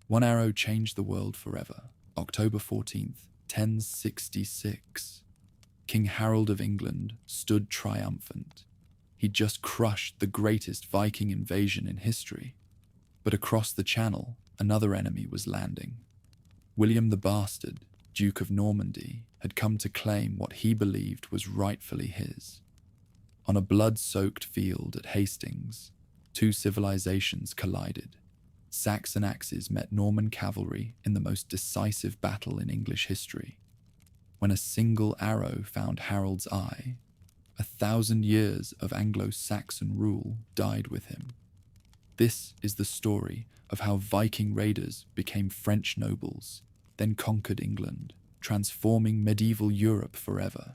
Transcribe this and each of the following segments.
One arrow changed the world forever. October 14th, 1066. King Harold of England stood triumphant. He'd just crushed the greatest Viking invasion in history. But across the Channel, another enemy was landing. William the Bastard, Duke of Normandy, had come to claim what he believed was rightfully his. On a blood-soaked field at Hastings, two civilizations collided. Saxon axes met Norman cavalry in the most decisive battle in English history. When a single arrow found Harold's eye, 1,000 years of Anglo-Saxon rule died with him. This is the story of how Viking raiders became French nobles, then conquered England, transforming medieval Europe forever.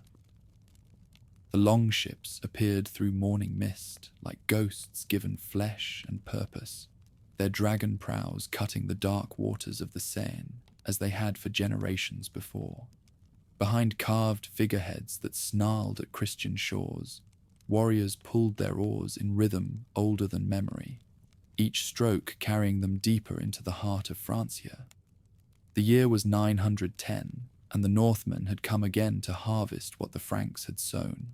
The longships appeared through morning mist, like ghosts given flesh and purpose, their dragon prows cutting the dark waters of the Seine as they had for generations before. Behind carved figureheads that snarled at Christian shores, warriors pulled their oars in rhythm older than memory, each stroke carrying them deeper into the heart of Francia. The year was 910, and the Northmen had come again to harvest what the Franks had sown.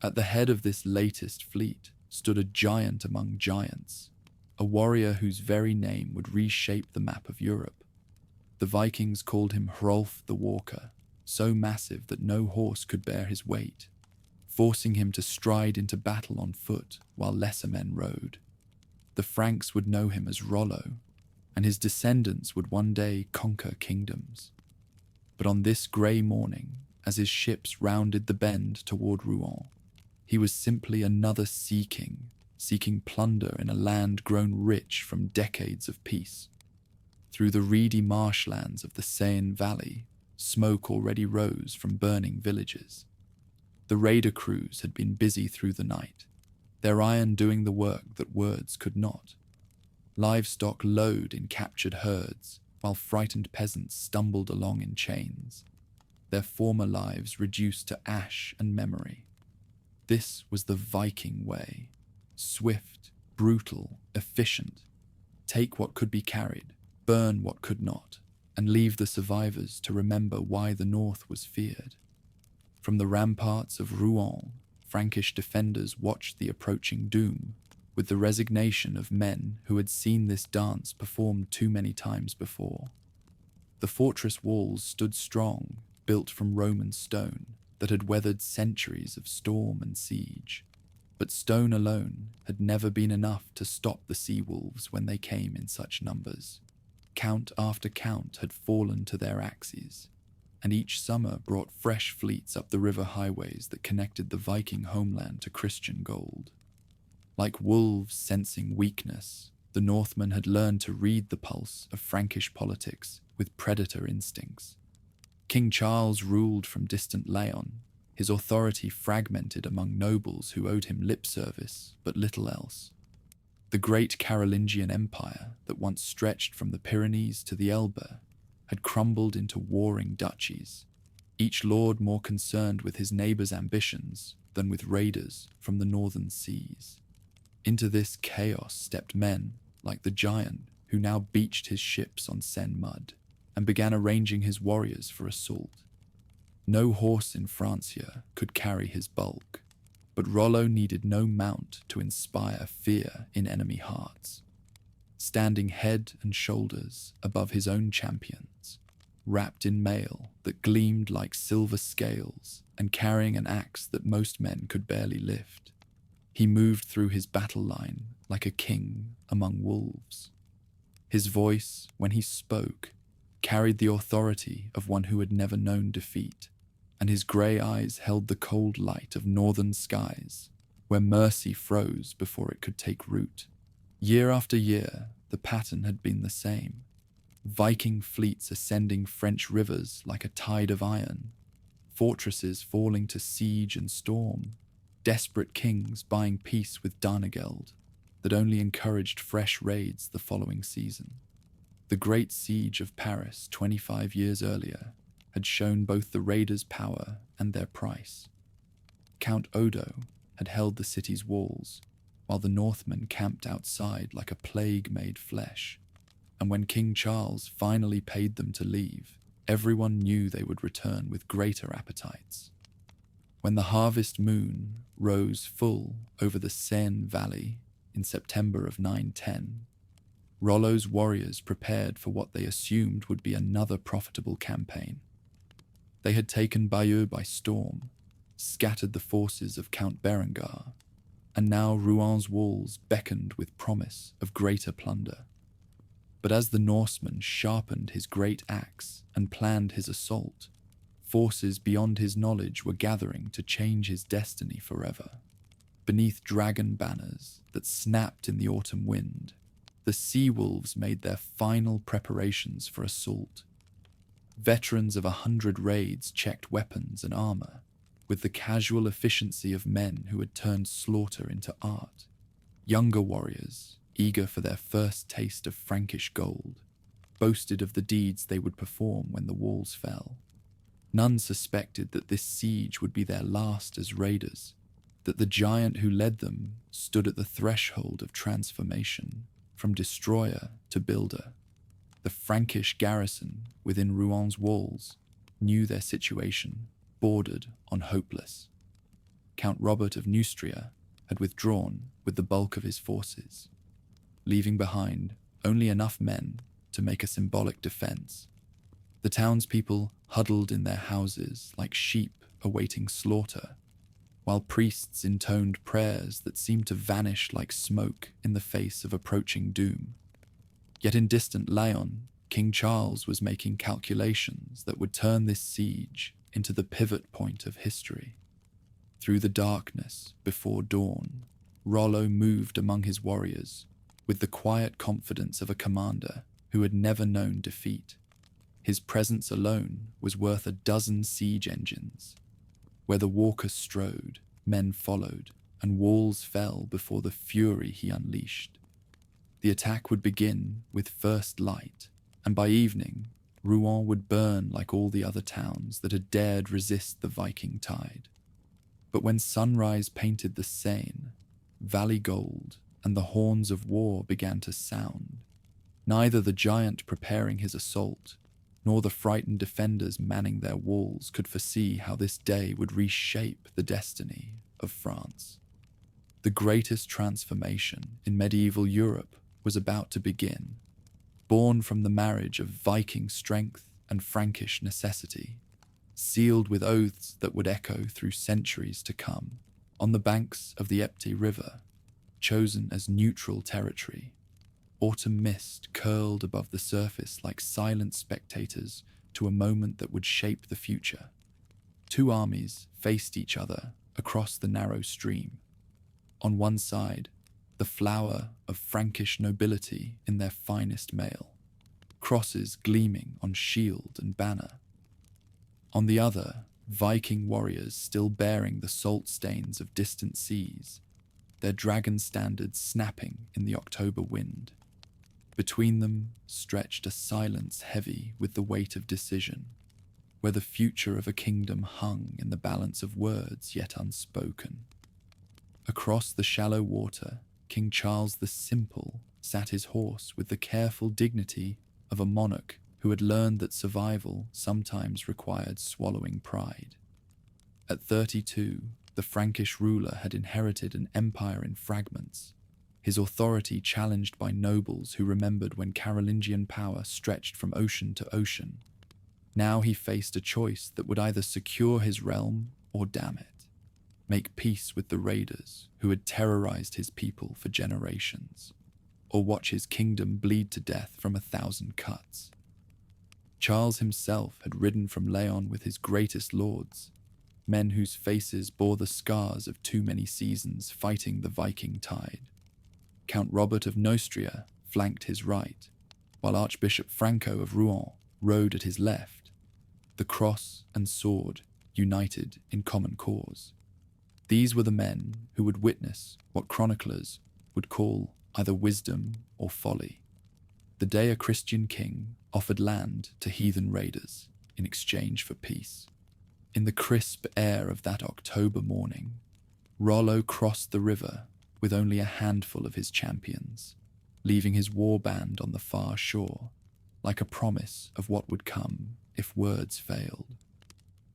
At the head of this latest fleet stood a giant among giants, a warrior whose very name would reshape the map of Europe. The Vikings called him Hrolf the Walker, so massive that no horse could bear his weight, forcing him to stride into battle on foot while lesser men rode. The Franks would know him as Rollo, and his descendants would one day conquer kingdoms. But on this grey morning, as his ships rounded the bend toward Rouen, he was simply another sea king, seeking plunder in a land grown rich from decades of peace. Through the reedy marshlands of the Seine Valley, smoke already rose from burning villages. The raider crews had been busy through the night, their iron doing the work that words could not. Livestock lowed in captured herds, while frightened peasants stumbled along in chains, their former lives reduced to ash and memory. This was the Viking way. Swift, brutal, efficient. Take what could be carried, burn what could not, and leave the survivors to remember why the North was feared. From the ramparts of Rouen, Frankish defenders watched the approaching doom, with the resignation of men who had seen this dance performed too many times before. The fortress walls stood strong, built from Roman stone that had weathered centuries of storm and siege. But stone alone had never been enough to stop the sea wolves when they came in such numbers. Count after count had fallen to their axes, and each summer brought fresh fleets up the river highways that connected the Viking homeland to Christian gold. Like wolves sensing weakness, the Northmen had learned to read the pulse of Frankish politics with predator instincts. King Charles ruled from distant Laon, his authority fragmented among nobles who owed him lip service but little else. The great Carolingian Empire that once stretched from the Pyrenees to the Elbe had crumbled into warring duchies, each lord more concerned with his neighbour's ambitions than with raiders from the northern seas. Into this chaos stepped men like the giant who now beached his ships on Seine mud and began arranging his warriors for assault. No horse in Francia could carry his bulk, but Rollo needed no mount to inspire fear in enemy hearts. Standing head and shoulders above his own champions, wrapped in mail that gleamed like silver scales and carrying an axe that most men could barely lift, he moved through his battle line like a king among wolves. His voice, when he spoke, carried the authority of one who had never known defeat, and his grey eyes held the cold light of northern skies, where mercy froze before it could take root. Year after year, the pattern had been the same. Viking fleets ascending French rivers like a tide of iron, fortresses falling to siege and storm, desperate kings buying peace with Danegeld that only encouraged fresh raids the following season. The Great Siege of Paris 25 years earlier had shown both the raiders' power and their price. Count Odo had held the city's walls, while the Northmen camped outside like a plague made flesh. and when King Charles finally paid them to leave, everyone knew they would return with greater appetites. When the harvest moon rose full over the Seine Valley in September of 910, Rollo's warriors prepared for what they assumed would be another profitable campaign. They had taken Bayeux by storm, scattered the forces of Count Berengar, and now Rouen walls beckoned with promise of greater plunder. But as the Norseman sharpened his great axe and planned his assault, forces beyond his knowledge were gathering to change his destiny forever. Beneath dragon banners that snapped in the autumn wind, the sea wolves made their final preparations for assault. Veterans of 100 raids checked weapons and armor, with the casual efficiency of men who had turned slaughter into art. Younger warriors, eager for their first taste of Frankish gold, boasted of the deeds they would perform when the walls fell. None suspected that this siege would be their last as raiders, that the giant who led them stood at the threshold of transformation, from destroyer to builder. The Frankish garrison within Rouen walls knew their situation bordered on hopeless. Count Robert of Neustria had withdrawn with the bulk of his forces, leaving behind only enough men to make a symbolic defense. The townspeople huddled in their houses like sheep awaiting slaughter, while priests intoned prayers that seemed to vanish like smoke in the face of approaching doom. Yet in distant Lyon, King Charles was making calculations that would turn this siege into the pivot point of history. Through the darkness before dawn, Rollo moved among his warriors with the quiet confidence of a commander who had never known defeat. His presence alone was worth a dozen siege engines. Where the walker strode, men followed, and walls fell before the fury he unleashed. The attack would begin with first light, and by evening, Rouen would burn like all the other towns that had dared resist the Viking tide. But when sunrise painted the Seine, valley gold, and the horns of war began to sound, neither the giant preparing his assault, nor the frightened defenders manning their walls could foresee how this day would reshape the destiny of France. The greatest transformation in medieval Europe was about to begin, born from the marriage of Viking strength and Frankish necessity, sealed with oaths that would echo through centuries to come. On the banks of the Epte River, chosen as neutral territory, autumn mist curled above the surface like silent spectators to a moment that would shape the future. Two armies faced each other across the narrow stream. On one side, the flower of Frankish nobility in their finest mail, crosses gleaming on shield and banner. On the other, Viking warriors still bearing the salt stains of distant seas, their dragon standards snapping in the October wind. Between them stretched a silence heavy with the weight of decision, where the future of a kingdom hung in the balance of words yet unspoken. Across the shallow water, King Charles the Simple sat his horse with the careful dignity of a monarch who had learned that survival sometimes required swallowing pride. At 32, the Frankish ruler had inherited an empire in fragments, his authority challenged by nobles who remembered when Carolingian power stretched from ocean to ocean. Now he faced a choice that would either secure his realm or damn it, make peace with the raiders who had terrorized his people for generations, or watch his kingdom bleed to death from 1,000 cuts. Charles himself had ridden from Leon with his greatest lords, men whose faces bore the scars of too many seasons fighting the Viking tide. Count Robert of Neustria flanked his right, while Archbishop Franco of Rouen rode at his left, the cross and sword united in common cause. These were the men who would witness what chroniclers would call either wisdom or folly, the day a Christian king offered land to heathen raiders in exchange for peace. In the crisp air of that October morning, Rollo crossed the river with only a handful of his champions, leaving his warband on the far shore, like a promise of what would come if words failed.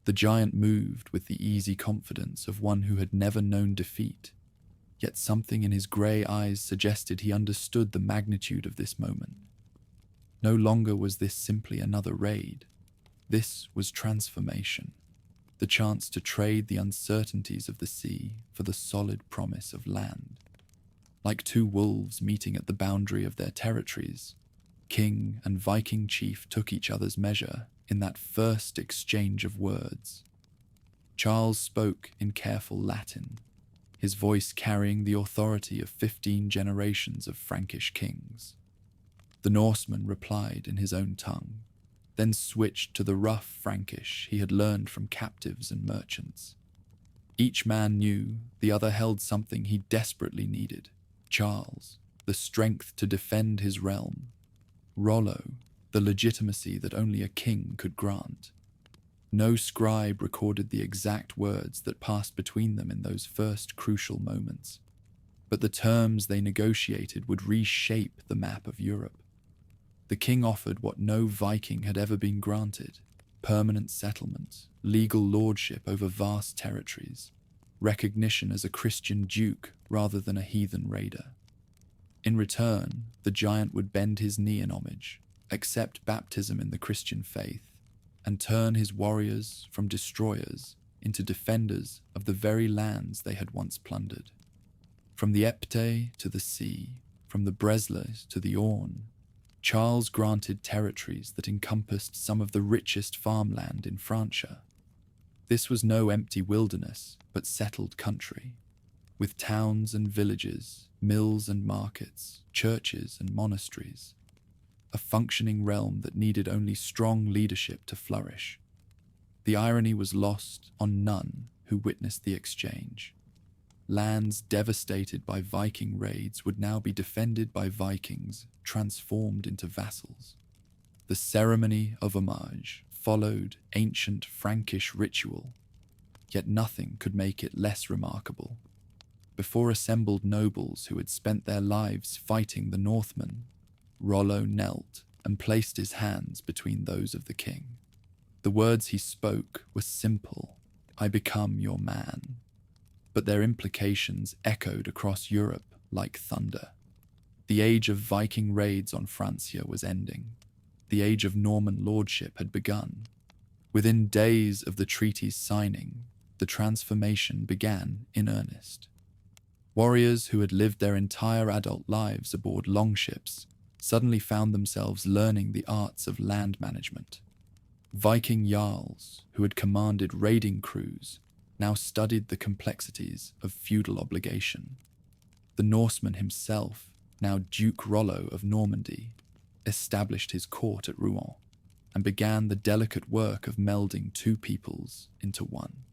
The giant moved with the easy confidence of one who had never known defeat, yet something in his grey eyes suggested he understood the magnitude of this moment. No longer was this simply another raid. This was transformation, the chance to trade the uncertainties of the sea for the solid promise of land. Like two wolves meeting at the boundary of their territories, king and Viking chief took each other's measure in that first exchange of words. Charles spoke in careful Latin, his voice carrying the authority of 15 generations of Frankish kings. The Norseman replied in his own tongue, then switched to the rough Frankish he had learned from captives and merchants. Each man knew the other held something he desperately needed: Charles, the strength to defend his realm; Rollo, the legitimacy that only a king could grant. No scribe recorded the exact words that passed between them in those first crucial moments, but the terms they negotiated would reshape the map of Europe. The king offered what no Viking had ever been granted: permanent settlement, legal lordship over vast territories, recognition as a Christian duke rather than a heathen raider. In return, the giant would bend his knee in homage, accept baptism in the Christian faith, and turn his warriors from destroyers into defenders of the very lands they had once plundered. From the Epte to the sea, from the Breslau to the Orne, Charles granted territories that encompassed some of the richest farmland in Francia. This was no empty wilderness, but settled country, with towns and villages, mills and markets, churches and monasteries. A functioning realm that needed only strong leadership to flourish. The irony was lost on none who witnessed the exchange. Lands devastated by Viking raids would now be defended by Vikings transformed into vassals. The ceremony of homage followed ancient Frankish ritual, yet nothing could make it less remarkable. Before assembled nobles who had spent their lives fighting the Northmen, Rollo knelt and placed his hands between those of the king. The words he spoke were simple: "I become your man," but their implications echoed across Europe like thunder. The age of Viking raids on Francia was ending. The age of Norman lordship had begun. Within days of the treaty's signing, the transformation began in earnest. Warriors who had lived their entire adult lives aboard longships suddenly found themselves learning the arts of land management. Viking jarls, who had commanded raiding crews, now studied the complexities of feudal obligation. The Norseman himself, now Duke Rollo of Normandy, established his court at Rouen and began the delicate work of melding two peoples into one.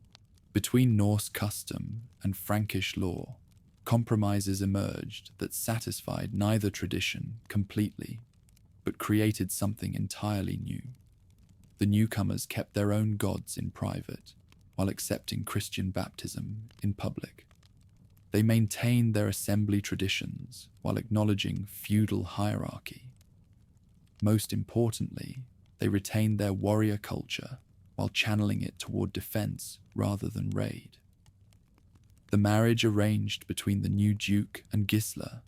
Between Norse custom and Frankish law, compromises emerged that satisfied neither tradition completely, but created something entirely new. The newcomers kept their own gods in private, while accepting Christian baptism in public. They maintained their assembly traditions while acknowledging feudal hierarchy. Most importantly, they retained their warrior culture while channeling it toward defense rather than raid. The marriage arranged between the new Duke and Gisela,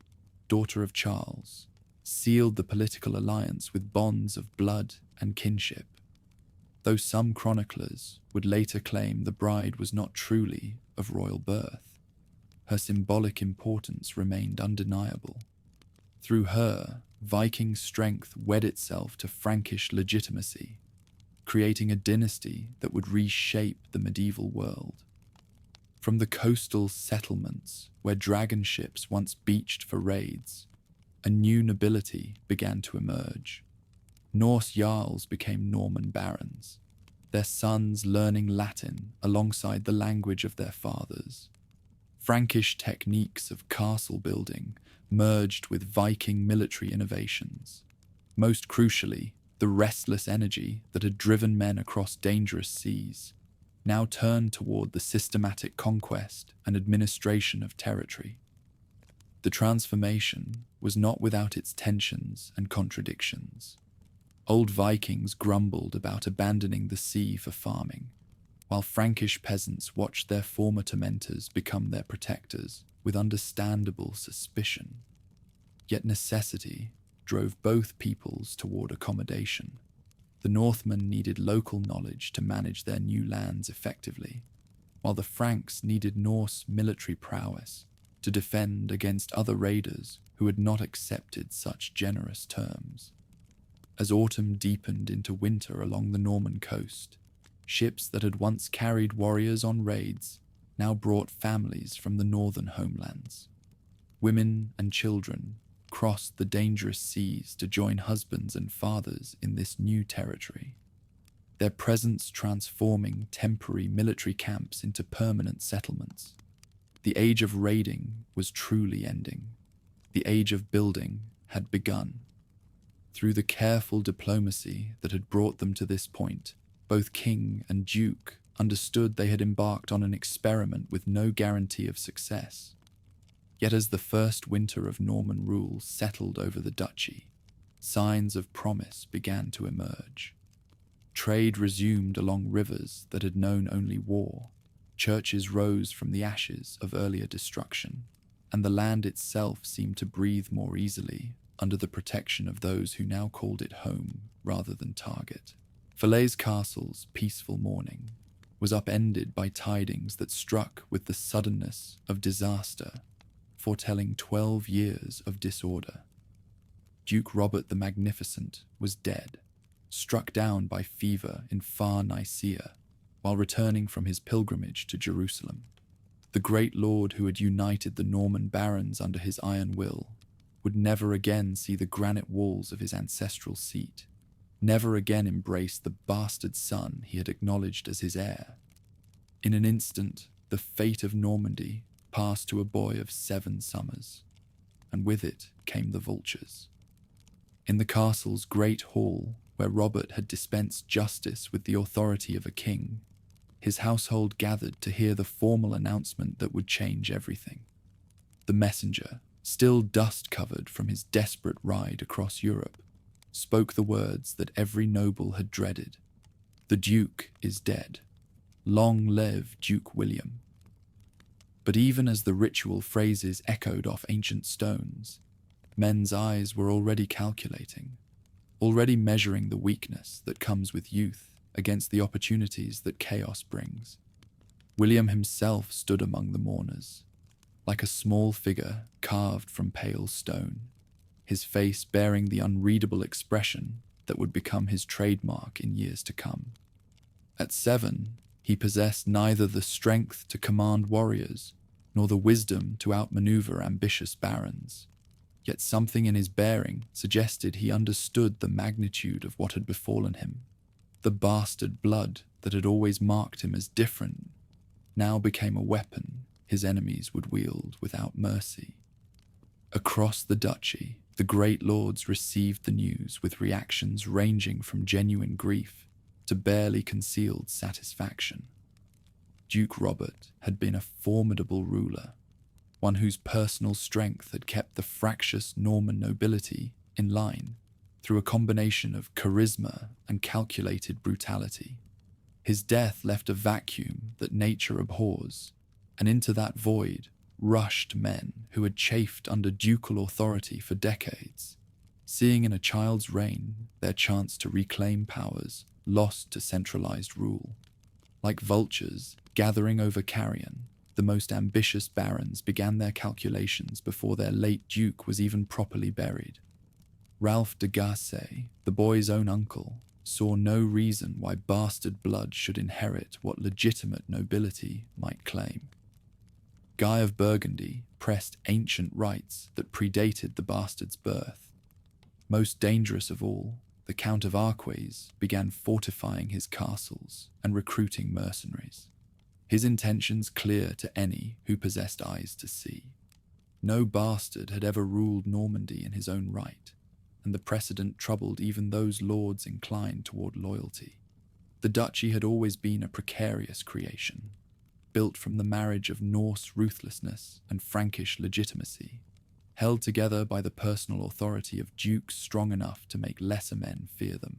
daughter of Charles, sealed the political alliance with bonds of blood and kinship, though some chroniclers would later claim the bride was not truly of royal birth. Her symbolic importance remained undeniable. Through her, Viking strength wed itself to Frankish legitimacy, creating a dynasty that would reshape the medieval world. From the coastal settlements where dragon ships once beached for raids, a new nobility began to emerge. Norse jarls became Norman barons, their sons learning Latin alongside the language of their fathers. Frankish techniques of castle building merged with Viking military innovations. Most crucially, the restless energy that had driven men across dangerous seas now turned toward the systematic conquest and administration of territory. The transformation was not without its tensions and contradictions. Old Vikings grumbled about abandoning the sea for farming, while Frankish peasants watched their former tormentors become their protectors with understandable suspicion. Yet necessity drove both peoples toward accommodation. The Northmen needed local knowledge to manage their new lands effectively, while the Franks needed Norse military prowess to defend against other raiders who had not accepted such generous terms. As autumn deepened into winter along the Norman coast, ships that had once carried warriors on raids now brought families from the northern homelands. Women and children crossed the dangerous seas to join husbands and fathers in this new territory, their presence transforming temporary military camps into permanent settlements. The age of raiding was truly ending. The age of building had begun. Through the careful diplomacy that had brought them to this point, both king and duke understood they had embarked on an experiment with no guarantee of success. Yet as the first winter of Norman rule settled over the duchy, signs of promise began to emerge. Trade resumed along rivers that had known only war. Churches rose from the ashes of earlier destruction, and the land itself seemed to breathe more easily under the protection of those who now called it home rather than target. Falaise Castle's peaceful morning was upended by tidings that struck with the suddenness of disaster, foretelling 12 years of disorder. Duke Robert the Magnificent was dead, struck down by fever in far Nicaea while returning from his pilgrimage to Jerusalem. The great lord who had united the Norman barons under his iron will would never again see the granite walls of his ancestral seat, never again embrace the bastard son he had acknowledged as his heir. In an instant, the fate of Normandy passed to a boy of 7 summers, and with it came the vultures. In the castle's great hall, where Robert had dispensed justice with the authority of a king, his household gathered to hear the formal announcement that would change everything. The messenger, still dust-covered from his desperate ride across Europe, spoke the words that every noble had dreaded. "The Duke is dead. Long live Duke William." But even as the ritual phrases echoed off ancient stones, men's eyes were already calculating, already measuring the weakness that comes with youth against the opportunities that chaos brings. William himself stood among the mourners, like a small figure carved from pale stone, his face bearing the unreadable expression that would become his trademark in years to come. At 7, he possessed neither the strength to command warriors nor the wisdom to outmaneuver ambitious barons. Yet something in his bearing suggested he understood the magnitude of what had befallen him. The bastard blood that had always marked him as different now became a weapon his enemies would wield without mercy. Across the duchy, the great lords received the news with reactions ranging from genuine grief to barely concealed satisfaction. Duke Robert had been a formidable ruler, one whose personal strength had kept the fractious Norman nobility in line through a combination of charisma and calculated brutality. His death left a vacuum that nature abhors, and into that void rushed men who had chafed under ducal authority for decades, seeing in a child's reign their chance to reclaim powers lost to centralized rule. Like vultures gathering over carrion, the most ambitious barons began their calculations before their late duke was even properly buried. Ralph de Gassé, the boy's own uncle, saw no reason why bastard blood should inherit what legitimate nobility might claim. Guy of Burgundy pressed ancient rights that predated the bastard's birth. Most dangerous of all, the Count of Arquez began fortifying his castles and recruiting mercenaries, his intentions clear to any who possessed eyes to see. No bastard had ever ruled Normandy in his own right, and the precedent troubled even those lords inclined toward loyalty. The duchy had always been a precarious creation, built from the marriage of Norse ruthlessness and Frankish legitimacy, held together by the personal authority of dukes strong enough to make lesser men fear them.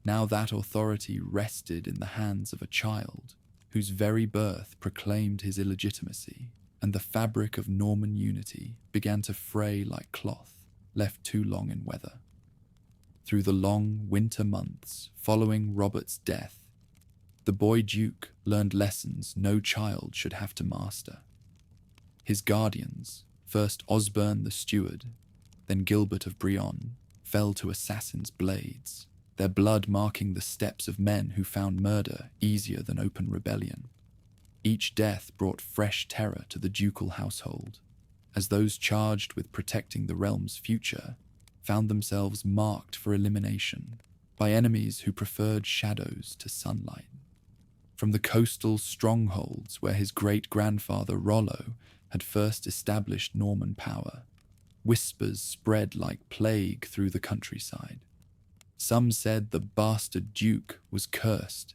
Now that authority rested in the hands of a child whose very birth proclaimed his illegitimacy, and the fabric of Norman unity began to fray like cloth left too long in weather. Through the long winter months following Robert's death, the boy duke learned lessons no child should have to master. His guardians, first Osbern the steward, then Gilbert of Brion, fell to assassins' blades, their blood marking the steps of men who found murder easier than open rebellion. Each death brought fresh terror to the ducal household, as those charged with protecting the realm's future found themselves marked for elimination by enemies who preferred shadows to sunlight. From the coastal strongholds where his great-grandfather Rollo had first established Norman power, whispers spread like plague through the countryside. Some said the bastard duke was cursed,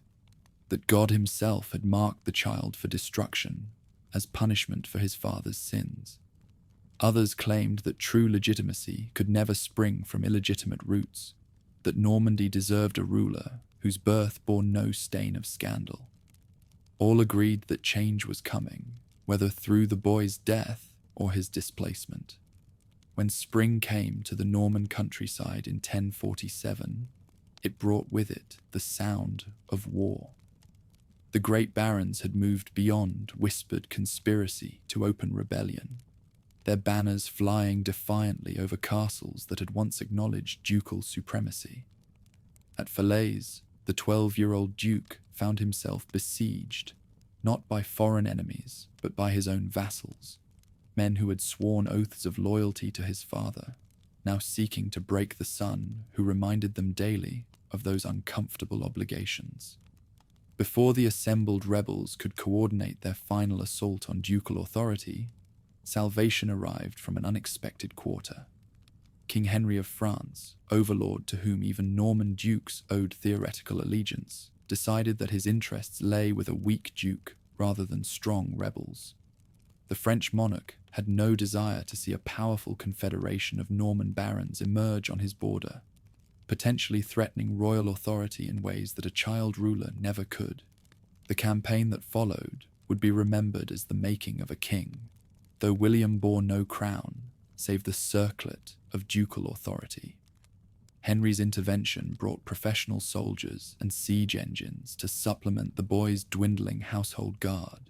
that God himself had marked the child for destruction as punishment for his father's sins. Others claimed that true legitimacy could never spring from illegitimate roots, that Normandy deserved a ruler whose birth bore no stain of scandal. All agreed that change was coming, whether through the boy's death or his displacement. When spring came to the Norman countryside in 1047, it brought with it the sound of war. The great barons had moved beyond whispered conspiracy to open rebellion, their banners flying defiantly over castles that had once acknowledged ducal supremacy. At Falaise, the 12-year-old duke found himself besieged, not by foreign enemies, but by his own vassals, men who had sworn oaths of loyalty to his father, now seeking to break the son who reminded them daily of those uncomfortable obligations. Before the assembled rebels could coordinate their final assault on ducal authority, salvation arrived from an unexpected quarter. King Henry of France, overlord to whom even Norman dukes owed theoretical allegiance, decided that his interests lay with a weak duke rather than strong rebels. The French monarch had no desire to see a powerful confederation of Norman barons emerge on his border, potentially threatening royal authority in ways that a child ruler never could. The campaign that followed would be remembered as the making of a king, though William bore no crown, save the circlet of ducal authority. Henry's intervention brought professional soldiers and siege engines to supplement the boy's dwindling household guard.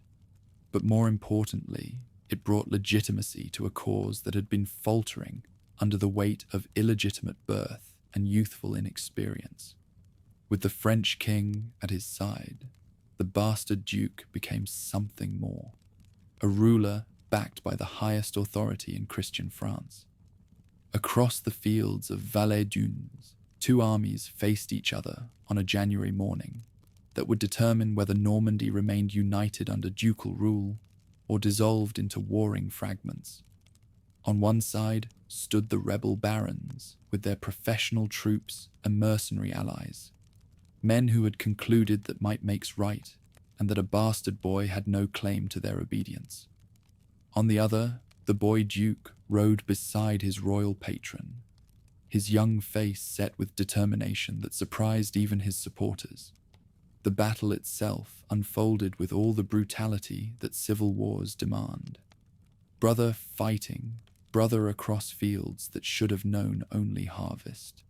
But more importantly, it brought legitimacy to a cause that had been faltering under the weight of illegitimate birth and youthful inexperience. With the French king at his side, the bastard duke became something more, a ruler backed by the highest authority in Christian France. Across the fields of Valais-Dunes, two armies faced each other on a January morning that would determine whether Normandy remained united under ducal rule or dissolved into warring fragments. On one side stood the rebel barons with their professional troops and mercenary allies, men who had concluded that might makes right and that a bastard boy had no claim to their obedience. On the other, the boy duke rode beside his royal patron, his young face set with determination that surprised even his supporters. The battle itself unfolded with all the brutality that civil wars demand. Brother fighting, brother across fields that should have known only harvest.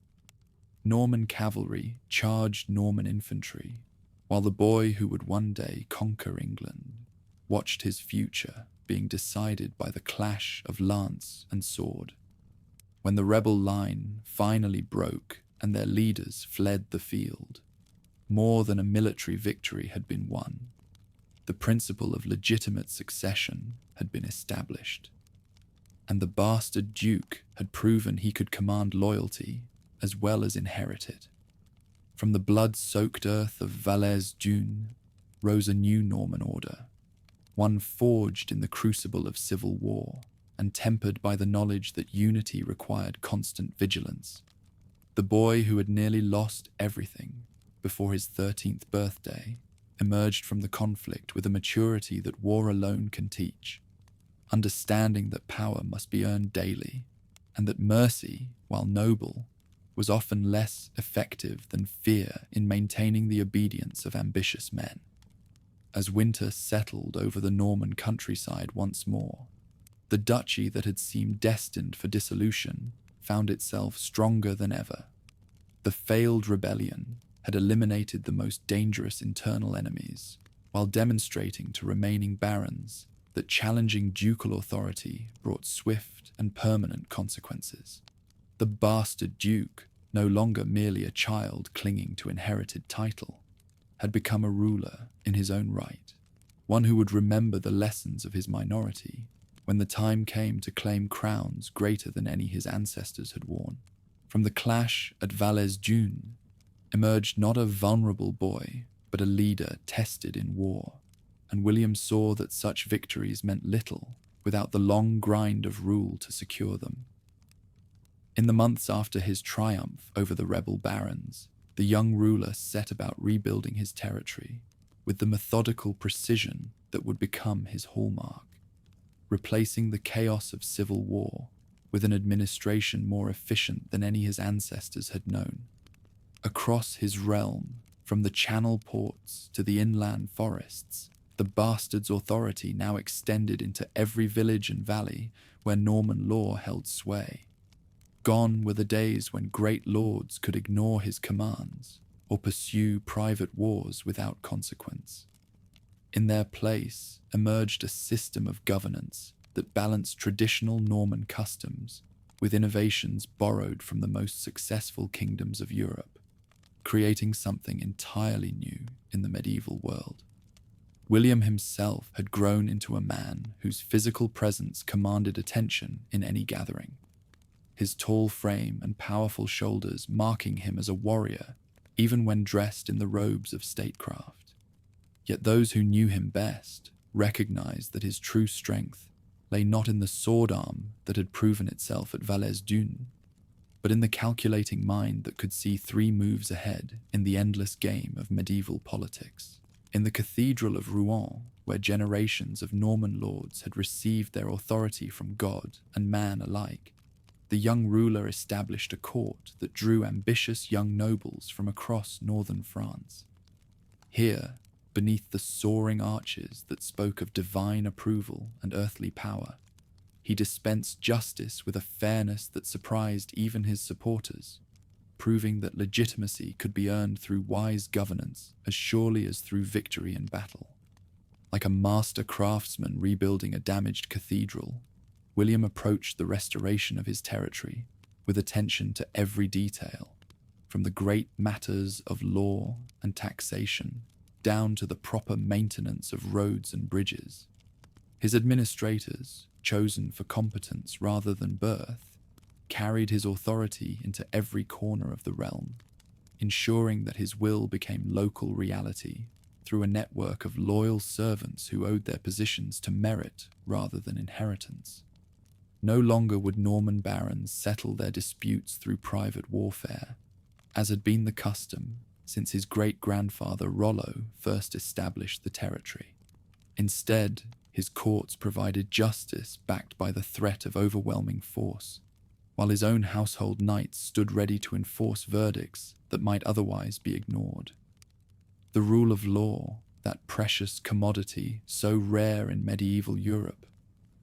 Norman cavalry charged Norman infantry, while the boy who would one day conquer England watched his future being decided by the clash of lance and sword. When the rebel line finally broke and their leaders fled the field, more than a military victory had been won. The principle of legitimate succession had been established, and the bastard duke had proven he could command loyalty as well as inherit it. From the blood-soaked earth of Valais-Dunes rose a new Norman order, one forged in the crucible of civil war and tempered by the knowledge that unity required constant vigilance. The boy who had nearly lost everything before his 13th birthday emerged from the conflict with a maturity that war alone can teach. understanding that power must be earned daily, and that mercy, while noble, was often less effective than fear in maintaining the obedience of ambitious men. As winter settled over the Norman countryside once more, the duchy that had seemed destined for dissolution found itself stronger than ever. The failed rebellion had eliminated the most dangerous internal enemies, while demonstrating to remaining barons that challenging ducal authority brought swift and permanent consequences. The bastard duke, no longer merely a child clinging to inherited title, had become a ruler in his own right, one who would remember the lessons of his minority when the time came to claim crowns greater than any his ancestors had worn. From the clash at Valais-Dune emerged not a vulnerable boy, but a leader tested in war, and William saw that such victories meant little without the long grind of rule to secure them. In the months after his triumph over the rebel barons, the young ruler set about rebuilding his territory with the methodical precision that would become his hallmark, replacing the chaos of civil war with an administration more efficient than any his ancestors had known. Across his realm, from the channel ports to the inland forests, the bastard's authority now extended into every village and valley where Norman law held sway. Gone were the days when great lords could ignore his commands or pursue private wars without consequence. In their place emerged a system of governance that balanced traditional Norman customs with innovations borrowed from the most successful kingdoms of Europe, creating something entirely new in the medieval world. William himself had grown into a man whose physical presence commanded attention in any gathering, his tall frame and powerful shoulders marking him as a warrior even when dressed in the robes of statecraft. Yet those who knew him best recognized that his true strength lay not in the sword arm that had proven itself at Valais-Dune, but in the calculating mind that could see 3 moves ahead in the endless game of medieval politics. In the Cathedral of Rouen, where generations of Norman lords had received their authority from God and man alike, the young ruler established a court that drew ambitious young nobles from across northern France. Here, beneath the soaring arches that spoke of divine approval and earthly power, he dispensed justice with a fairness that surprised even his supporters, proving that legitimacy could be earned through wise governance as surely as through victory in battle. Like a master craftsman rebuilding a damaged cathedral, William approached the restoration of his territory with attention to every detail, from the great matters of law and taxation down to the proper maintenance of roads and bridges. His administrators, chosen for competence rather than birth, carried his authority into every corner of the realm, ensuring that his will became local reality through a network of loyal servants who owed their positions to merit rather than inheritance. No longer would Norman barons settle their disputes through private warfare, as had been the custom since his great-grandfather Rollo first established the territory. Instead, his courts provided justice backed by the threat of overwhelming force, while his own household knights stood ready to enforce verdicts that might otherwise be ignored. The rule of law, that precious commodity so rare in medieval Europe,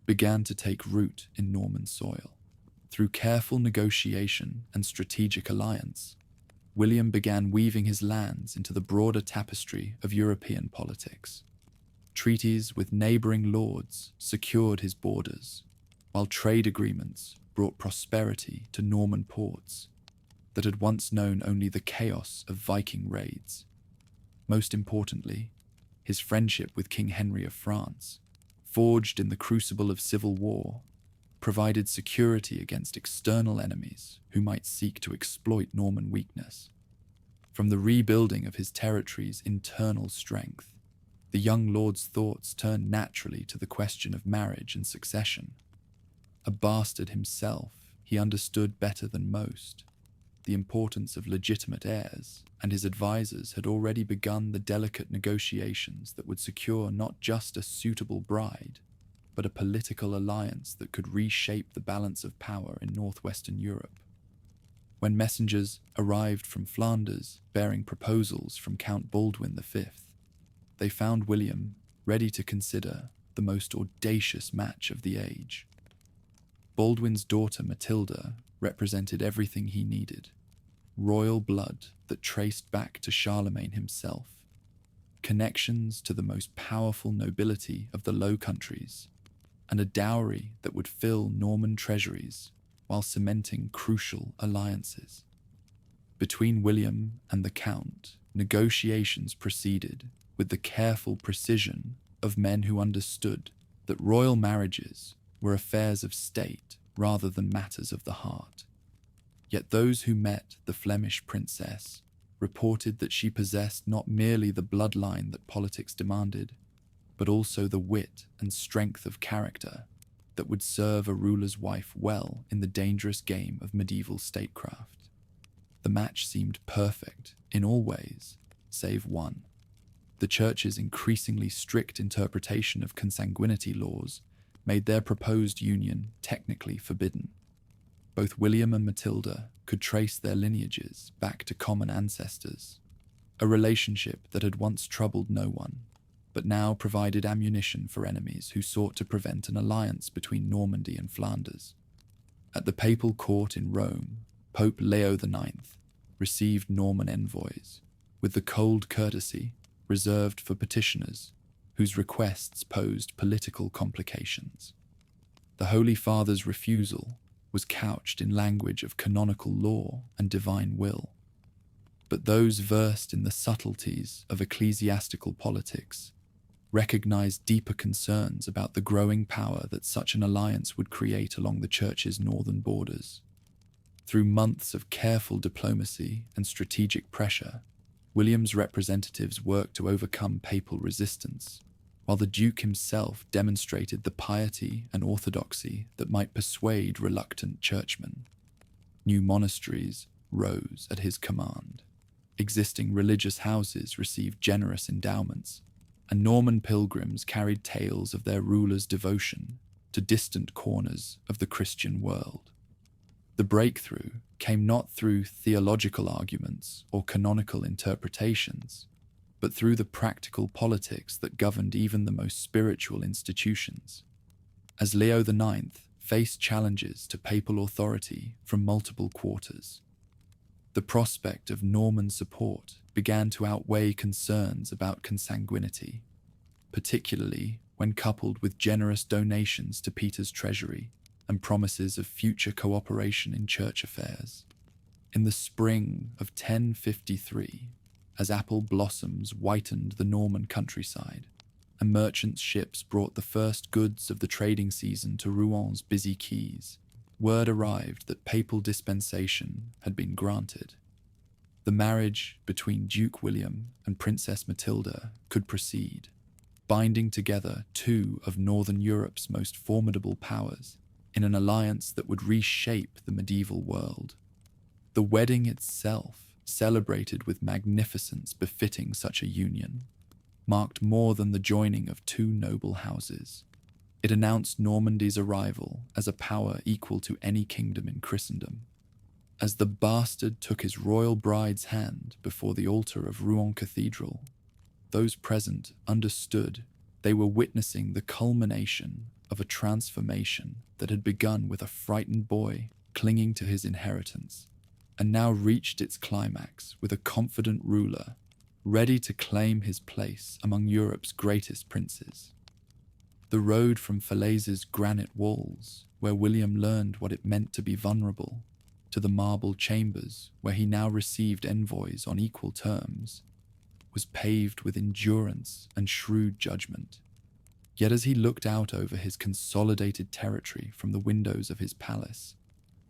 began to take root in Norman soil. Through careful negotiation and strategic alliance, William began weaving his lands into the broader tapestry of European politics. Treaties with neighboring lords secured his borders, while trade agreements brought prosperity to Norman ports that had once known only the chaos of Viking raids. Most importantly, his friendship with King Henry of France, forged in the crucible of civil war, provided security against external enemies who might seek to exploit Norman weakness. From the rebuilding of his territory's internal strength, the young lord's thoughts turned naturally to the question of marriage and succession. A bastard himself, he understood better than most the importance of legitimate heirs, and his advisors had already begun the delicate negotiations that would secure not just a suitable bride, but a political alliance that could reshape the balance of power in northwestern Europe. When messengers arrived from Flanders bearing proposals from Count Baldwin V, they found William ready to consider the most audacious match of the age. Baldwin's daughter Matilda represented everything he needed: royal blood that traced back to Charlemagne himself, connections to the most powerful nobility of the Low Countries, and a dowry that would fill Norman treasuries while cementing crucial alliances. Between William and the Count, negotiations proceeded with the careful precision of men who understood that royal marriages were affairs of state rather than matters of the heart. Yet those who met the Flemish princess reported that she possessed not merely the bloodline that politics demanded, but also the wit and strength of character that would serve a ruler's wife well in the dangerous game of medieval statecraft. The match seemed perfect in all ways, save one. The Church's increasingly strict interpretation of consanguinity laws made their proposed union technically forbidden. Both William and Matilda could trace their lineages back to common ancestors, a relationship that had once troubled no one, but now provided ammunition for enemies who sought to prevent an alliance between Normandy and Flanders. At the papal court in Rome, Pope Leo IX received Norman envoys with the cold courtesy reserved for petitioners whose requests posed political complications. The Holy Father's refusal was couched in language of canonical law and divine will, but those versed in the subtleties of ecclesiastical politics recognized deeper concerns about the growing power that such an alliance would create along the Church's northern borders. Through months of careful diplomacy and strategic pressure, William's representatives worked to overcome papal resistance, while the Duke himself demonstrated the piety and orthodoxy that might persuade reluctant churchmen. New monasteries rose at his command. Existing religious houses received generous endowments, and Norman pilgrims carried tales of their ruler's devotion to distant corners of the Christian world. The breakthrough came not through theological arguments or canonical interpretations, but through the practical politics that governed even the most spiritual institutions. As Leo IX faced challenges to papal authority from multiple quarters, the prospect of Norman support began to outweigh concerns about consanguinity, particularly when coupled with generous donations to Peter's treasury and promises of future cooperation in church affairs. In the spring of 1053, as apple blossoms whitened the Norman countryside, and merchants' ships brought the first goods of the trading season to Rouen busy quays, word arrived that papal dispensation had been granted. The marriage between Duke William and Princess Matilda could proceed, binding together two of Northern Europe's most formidable powers in an alliance that would reshape the medieval world. The wedding itself, celebrated with magnificence befitting such a union, marked more than the joining of two noble houses. It announced Normandy's arrival as a power equal to any kingdom in Christendom. As the bastard took his royal bride's hand before the altar of Rouen Cathedral, those present understood they were witnessing the culmination of a transformation that had begun with a frightened boy clinging to his inheritance, and now reached its climax with a confident ruler ready to claim his place among Europe's greatest princes. The road from Falaise's granite walls, where William learned what it meant to be vulnerable, to the marble chambers where he now received envoys on equal terms, was paved with endurance and shrewd judgment. Yet as he looked out over his consolidated territory from the windows of his palace,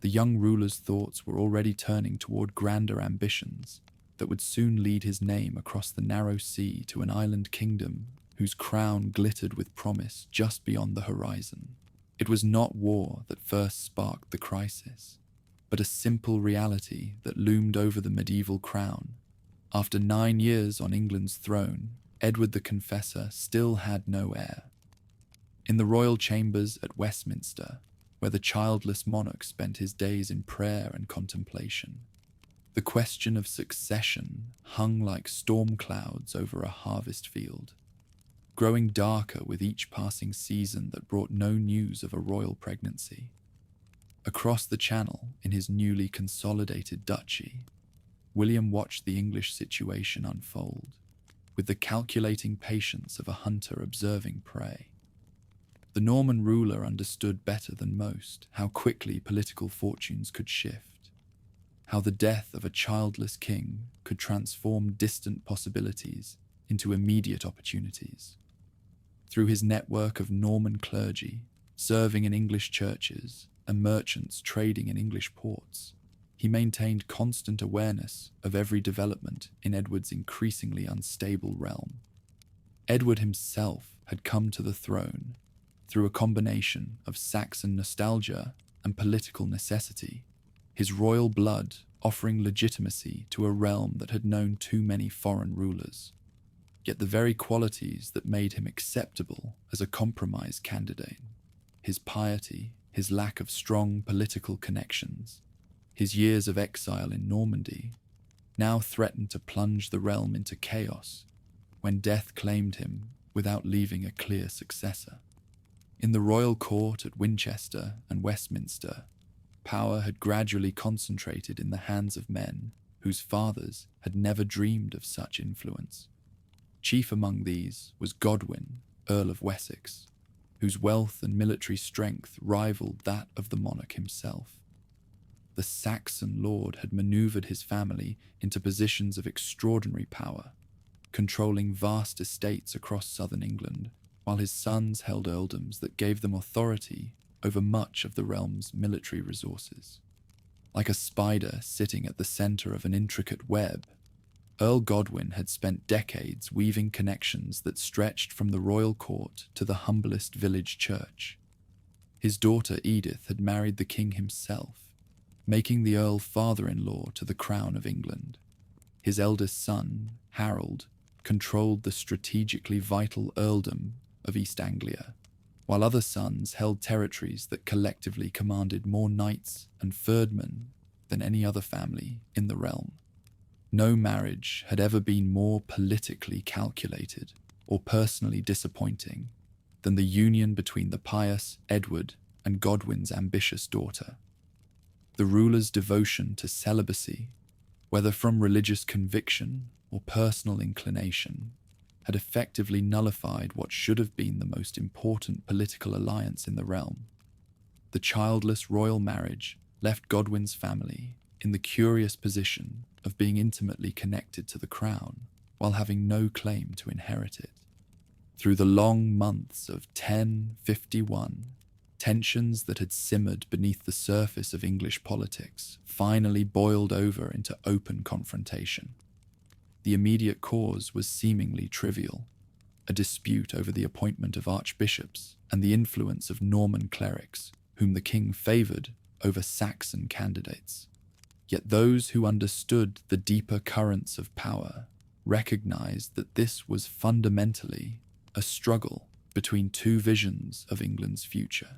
the young ruler's thoughts were already turning toward grander ambitions that would soon lead his name across the narrow sea to an island kingdom whose crown glittered with promise just beyond the horizon. It was not war that first sparked the crisis, but a simple reality that loomed over the medieval crown. After 9 years on England's throne, Edward the Confessor still had no heir. In the royal chambers at Westminster, where the childless monarch spent his days in prayer and contemplation, the question of succession hung like storm clouds over a harvest field, growing darker with each passing season that brought no news of a royal pregnancy. Across the Channel, in his newly consolidated duchy, William watched the English situation unfold, with the calculating patience of a hunter observing prey. The Norman ruler understood better than most how quickly political fortunes could shift, how the death of a childless king could transform distant possibilities into immediate opportunities. Through his network of Norman clergy, serving in English churches, and merchants trading in English ports, he maintained constant awareness of every development in Edward's increasingly unstable realm. Edward himself had come to the throne through a combination of Saxon nostalgia and political necessity, his royal blood offering legitimacy to a realm that had known too many foreign rulers. Yet the very qualities that made him acceptable as a compromise candidate, his piety, his lack of strong political connections, his years of exile in Normandy, now threatened to plunge the realm into chaos when death claimed him without leaving a clear successor. In the royal court at Winchester and Westminster, power had gradually concentrated in the hands of men whose fathers had never dreamed of such influence. Chief among these was Godwin, Earl of Wessex, whose wealth and military strength rivaled that of the monarch himself. The Saxon lord had maneuvered his family into positions of extraordinary power, controlling vast estates across southern England, while his sons held earldoms that gave them authority over much of the realm's military resources. Like a spider sitting at the center of an intricate web, Earl Godwin had spent decades weaving connections that stretched from the royal court to the humblest village church. His daughter Edith had married the king himself, making the Earl father-in-law to the crown of England. His eldest son, Harold, controlled the strategically vital earldom of East Anglia, while other sons held territories that collectively commanded more knights and ferdmen than any other family in the realm. No marriage had ever been more politically calculated or personally disappointing than the union between the pious Edward and Godwin's ambitious daughter. The ruler's devotion to celibacy, whether from religious conviction or personal inclination, had effectively nullified what should have been the most important political alliance in the realm. The childless royal marriage left Godwin's family in the curious position of being intimately connected to the crown while having no claim to inherit it. Through the long months of 1051, tensions that had simmered beneath the surface of English politics finally boiled over into open confrontation. The immediate cause was seemingly trivial, a dispute over the appointment of archbishops and the influence of Norman clerics, whom the king favoured over Saxon candidates. Yet those who understood the deeper currents of power recognised that this was fundamentally a struggle between two visions of England's future,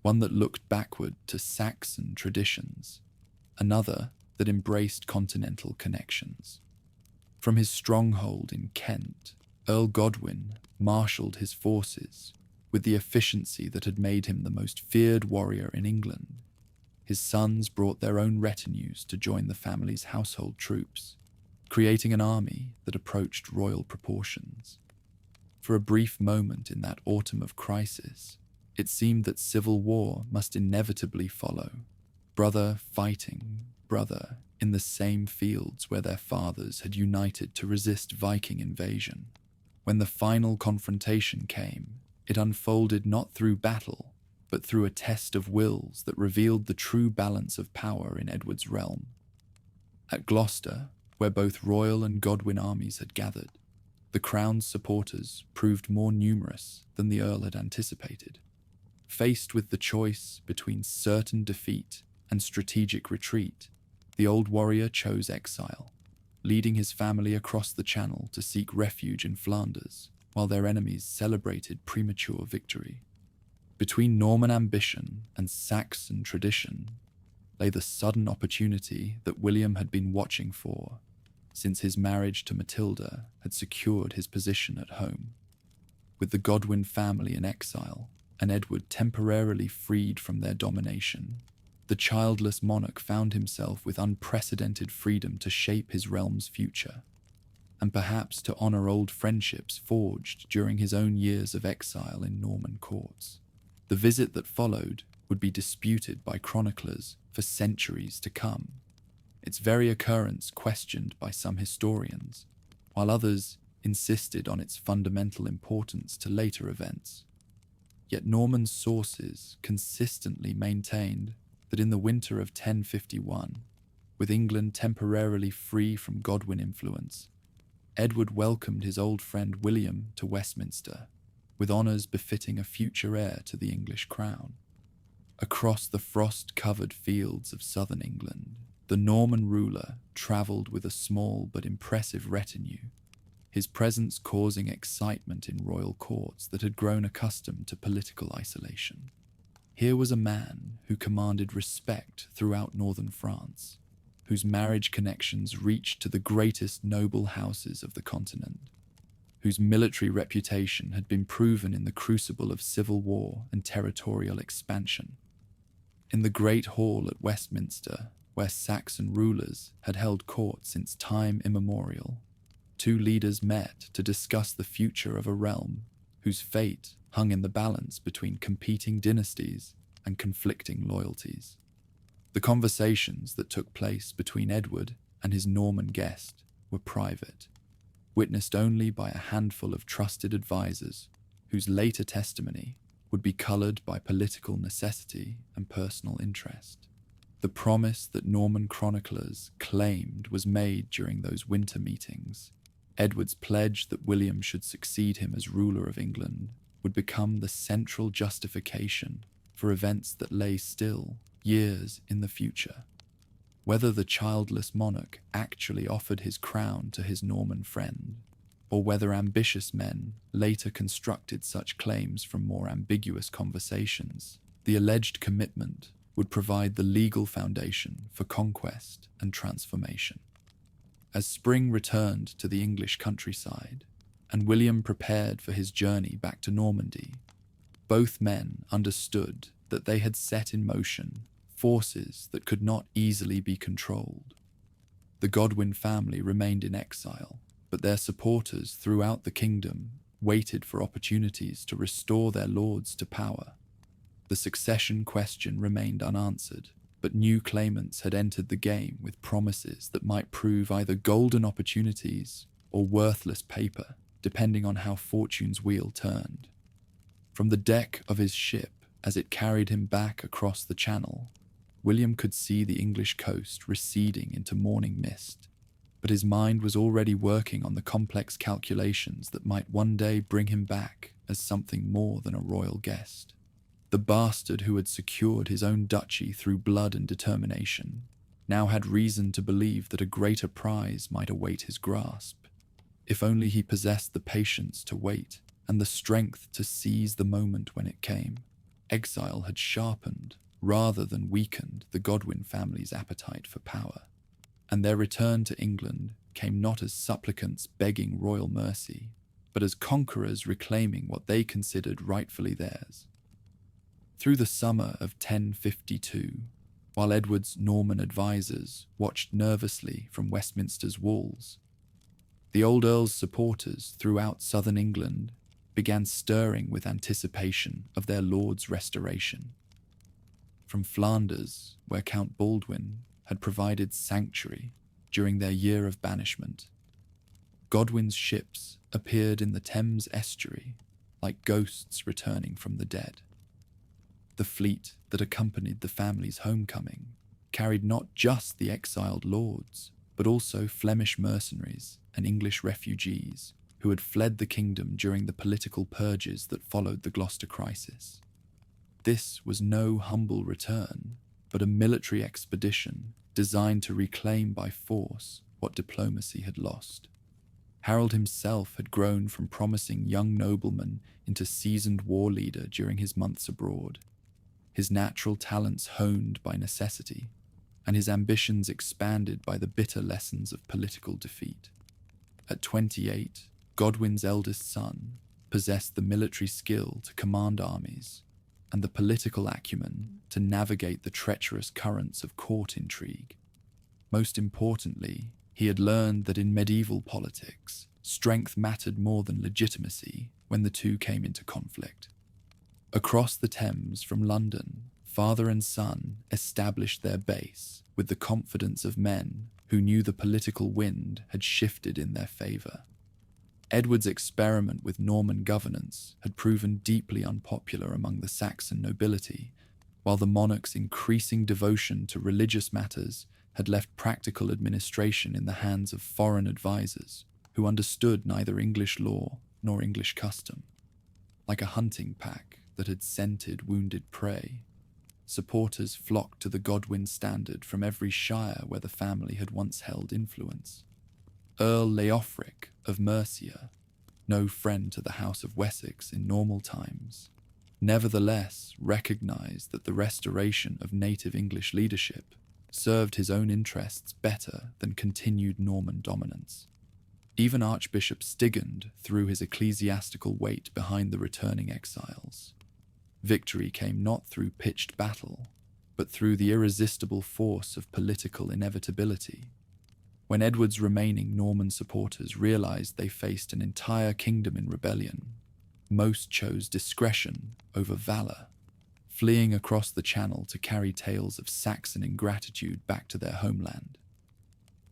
one that looked backward to Saxon traditions, another that embraced continental connections. From his stronghold in Kent, Earl Godwin marshalled his forces with the efficiency that had made him the most feared warrior in England. His sons brought their own retinues to join the family's household troops, creating an army that approached royal proportions. For a brief moment in that autumn of crisis, it seemed that civil war must inevitably follow, brother fighting brother in the same fields where their fathers had united to resist Viking invasion. When the final confrontation came, it unfolded not through battle, but through a test of wills that revealed the true balance of power in Edward's realm. At Gloucester, where both royal and Godwin armies had gathered, the crown's supporters proved more numerous than the Earl had anticipated. Faced with the choice between certain defeat and strategic retreat, the old warrior chose exile, leading his family across the Channel to seek refuge in Flanders, while their enemies celebrated premature victory. Between Norman ambition and Saxon tradition lay the sudden opportunity that William had been watching for, since his marriage to Matilda had secured his position at home. With the Godwin family in exile and Edward temporarily freed from their domination, the childless monarch found himself with unprecedented freedom to shape his realm's future, and perhaps to honor old friendships forged during his own years of exile in Norman courts. The visit that followed would be disputed by chroniclers for centuries to come, its very occurrence questioned by some historians, while others insisted on its fundamental importance to later events. Yet Norman sources consistently maintained that in the winter of 1051, with England temporarily free from Godwin influence, Edward welcomed his old friend William to Westminster, with honours befitting a future heir to the English crown. Across the frost-covered fields of southern England, the Norman ruler travelled with a small but impressive retinue, his presence causing excitement in royal courts that had grown accustomed to political isolation. Here was a man who commanded respect throughout northern France, whose marriage connections reached to the greatest noble houses of the continent, whose military reputation had been proven in the crucible of civil war and territorial expansion. In the great hall at Westminster, where Saxon rulers had held court since time immemorial, two leaders met to discuss the future of a realm whose fate hung in the balance between competing dynasties and conflicting loyalties. The conversations that took place between Edward and his Norman guest were private, witnessed only by a handful of trusted advisors whose later testimony would be coloured by political necessity and personal interest. The promise that Norman chroniclers claimed was made during those winter meetings, Edward's pledge that William should succeed him as ruler of England, would become the central justification for events that lay still years in the future. Whether the childless monarch actually offered his crown to his Norman friend, or whether ambitious men later constructed such claims from more ambiguous conversations, the alleged commitment would provide the legal foundation for conquest and transformation. As spring returned to the English countryside, and William prepared for his journey back to Normandy, both men understood that they had set in motion forces that could not easily be controlled. The Godwin family remained in exile, but their supporters throughout the kingdom waited for opportunities to restore their lords to power. The succession question remained unanswered, but new claimants had entered the game with promises that might prove either golden opportunities or worthless paper, depending on how fortune's wheel turned. From the deck of his ship, as it carried him back across the channel, William could see the English coast receding into morning mist, but his mind was already working on the complex calculations that might one day bring him back as something more than a royal guest. The bastard who had secured his own duchy through blood and determination now had reason to believe that a greater prize might await his grasp, if only he possessed the patience to wait and the strength to seize the moment when it came. Exile had sharpened, rather than weakened, the Godwin family's appetite for power, and their return to England came not as supplicants begging royal mercy, but as conquerors reclaiming what they considered rightfully theirs. Through the summer of 1052, while Edward's Norman advisors watched nervously from Westminster's walls, the old Earl's supporters throughout southern England began stirring with anticipation of their lord's restoration. From Flanders, where Count Baldwin had provided sanctuary during their year of banishment, Godwin's ships appeared in the Thames estuary like ghosts returning from the dead. The fleet that accompanied the family's homecoming carried not just the exiled lords, but also Flemish mercenaries and English refugees who had fled the kingdom during the political purges that followed the Gloucester crisis. This was no humble return, but a military expedition designed to reclaim by force what diplomacy had lost. Harold himself had grown from promising young nobleman into seasoned war leader during his months abroad, his natural talents honed by necessity, and his ambitions expanded by the bitter lessons of political defeat. At 28, Godwin's eldest son possessed the military skill to command armies and the political acumen to navigate the treacherous currents of court intrigue. Most importantly, he had learned that in medieval politics, strength mattered more than legitimacy when the two came into conflict. Across the Thames from London, father and son established their base with the confidence of men who knew the political wind had shifted in their favour. Edward's experiment with Norman governance had proven deeply unpopular among the Saxon nobility, while the monarch's increasing devotion to religious matters had left practical administration in the hands of foreign advisers who understood neither English law nor English custom. Like a hunting pack that had scented wounded prey, supporters flocked to the Godwin standard from every shire where the family had once held influence. Earl Leofric of Mercia, no friend to the House of Wessex in normal times, nevertheless recognized that the restoration of native English leadership served his own interests better than continued Norman dominance. Even Archbishop Stigand threw his ecclesiastical weight behind the returning exiles. Victory came not through pitched battle, but through the irresistible force of political inevitability. When Edward's remaining Norman supporters realized they faced an entire kingdom in rebellion, most chose discretion over valor, fleeing across the Channel to carry tales of Saxon ingratitude back to their homeland.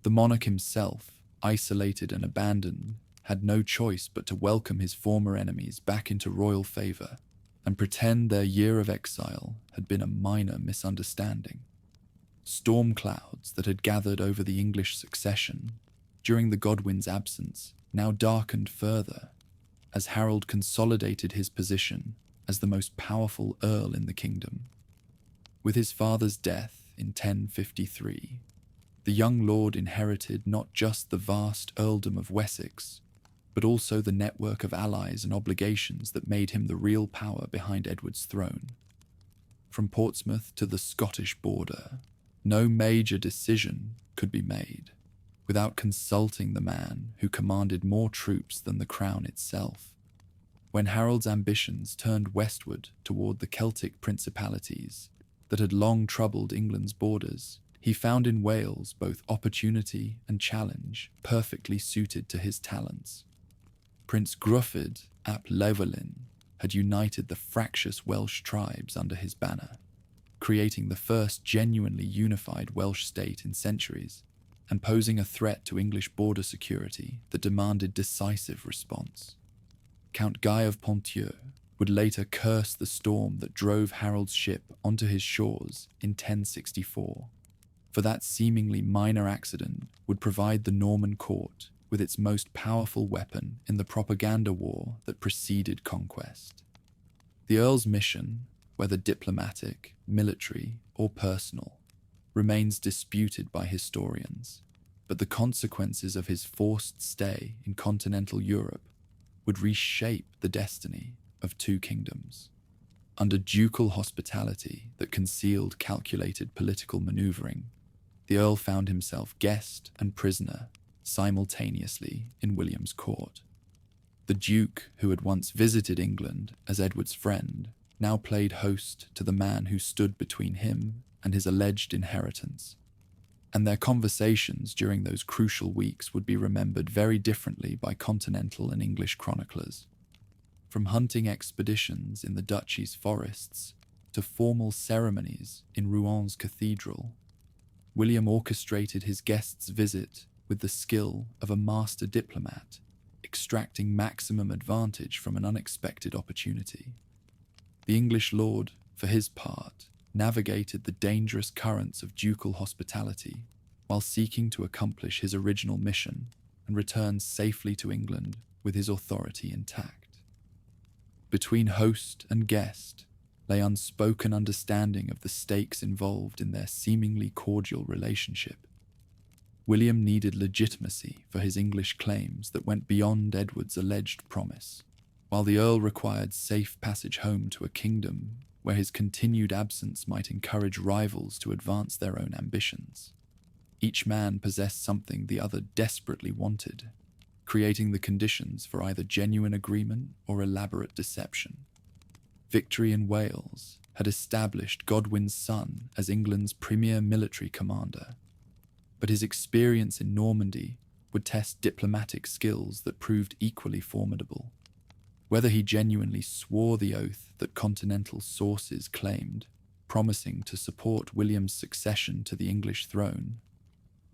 The monarch himself, isolated and abandoned, had no choice but to welcome his former enemies back into royal favor and pretend their year of exile had been a minor misunderstanding. Storm clouds that had gathered over the English succession during the Godwins' absence now darkened further as Harold consolidated his position as the most powerful earl in the kingdom. With his father's death in 1053, the young lord inherited not just the vast earldom of Wessex, but also the network of allies and obligations that made him the real power behind Edward's throne. From Portsmouth to the Scottish border, no major decision could be made without consulting the man who commanded more troops than the crown itself. When Harold's ambitions turned westward toward the Celtic principalities that had long troubled England's borders, he found in Wales both opportunity and challenge perfectly suited to his talents. Prince Gruffydd ap Llywelyn had united the fractious Welsh tribes under his banner, creating the first genuinely unified Welsh state in centuries, and posing a threat to English border security that demanded decisive response. Count Guy of Ponthieu would later curse the storm that drove Harold's ship onto his shores in 1064, for that seemingly minor accident would provide the Norman court with its most powerful weapon in the propaganda war that preceded conquest. The Earl's mission, whether diplomatic, military, or personal, remains disputed by historians, but the consequences of his forced stay in continental Europe would reshape the destiny of two kingdoms. Under ducal hospitality that concealed calculated political maneuvering, the Earl found himself guest and prisoner simultaneously in William's court. The Duke, who had once visited England as Edward's friend, now played host to the man who stood between him and his alleged inheritance, and their conversations during those crucial weeks would be remembered very differently by continental and English chroniclers. From hunting expeditions in the duchy's forests to formal ceremonies in Rouen cathedral, William orchestrated his guest's visit with the skill of a master diplomat, extracting maximum advantage from an unexpected opportunity. The English lord, for his part, navigated the dangerous currents of ducal hospitality while seeking to accomplish his original mission and return safely to England with his authority intact. Between host and guest lay unspoken understanding of the stakes involved in their seemingly cordial relationship. William needed legitimacy for his English claims that went beyond Edward's alleged promise, while the Earl required safe passage home to a kingdom where his continued absence might encourage rivals to advance their own ambitions. Each man possessed something the other desperately wanted, creating the conditions for either genuine agreement or elaborate deception. Victory in Wales had established Godwin's son as England's premier military commander, but his experience in Normandy would test diplomatic skills that proved equally formidable. Whether he genuinely swore the oath that continental sources claimed, promising to support William's succession to the English throne,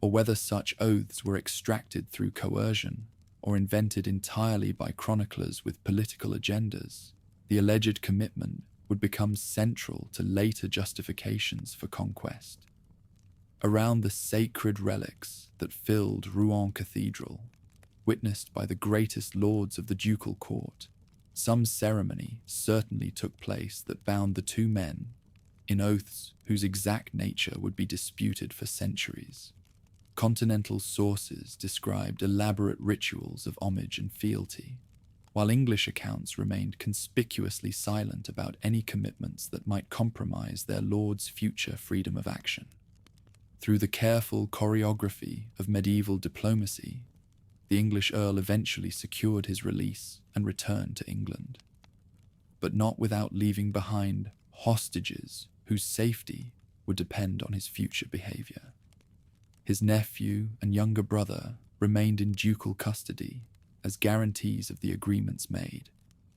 or whether such oaths were extracted through coercion or invented entirely by chroniclers with political agendas, the alleged commitment would become central to later justifications for conquest. Around the sacred relics that filled Rouen Cathedral, witnessed by the greatest lords of the ducal court, some ceremony certainly took place that bound the two men in oaths whose exact nature would be disputed for centuries. Continental sources described elaborate rituals of homage and fealty, while English accounts remained conspicuously silent about any commitments that might compromise their lord's future freedom of action. Through the careful choreography of medieval diplomacy, the English Earl eventually secured his release and returned to England, but not without leaving behind hostages whose safety would depend on his future behavior. His nephew and younger brother remained in ducal custody as guarantees of the agreements made,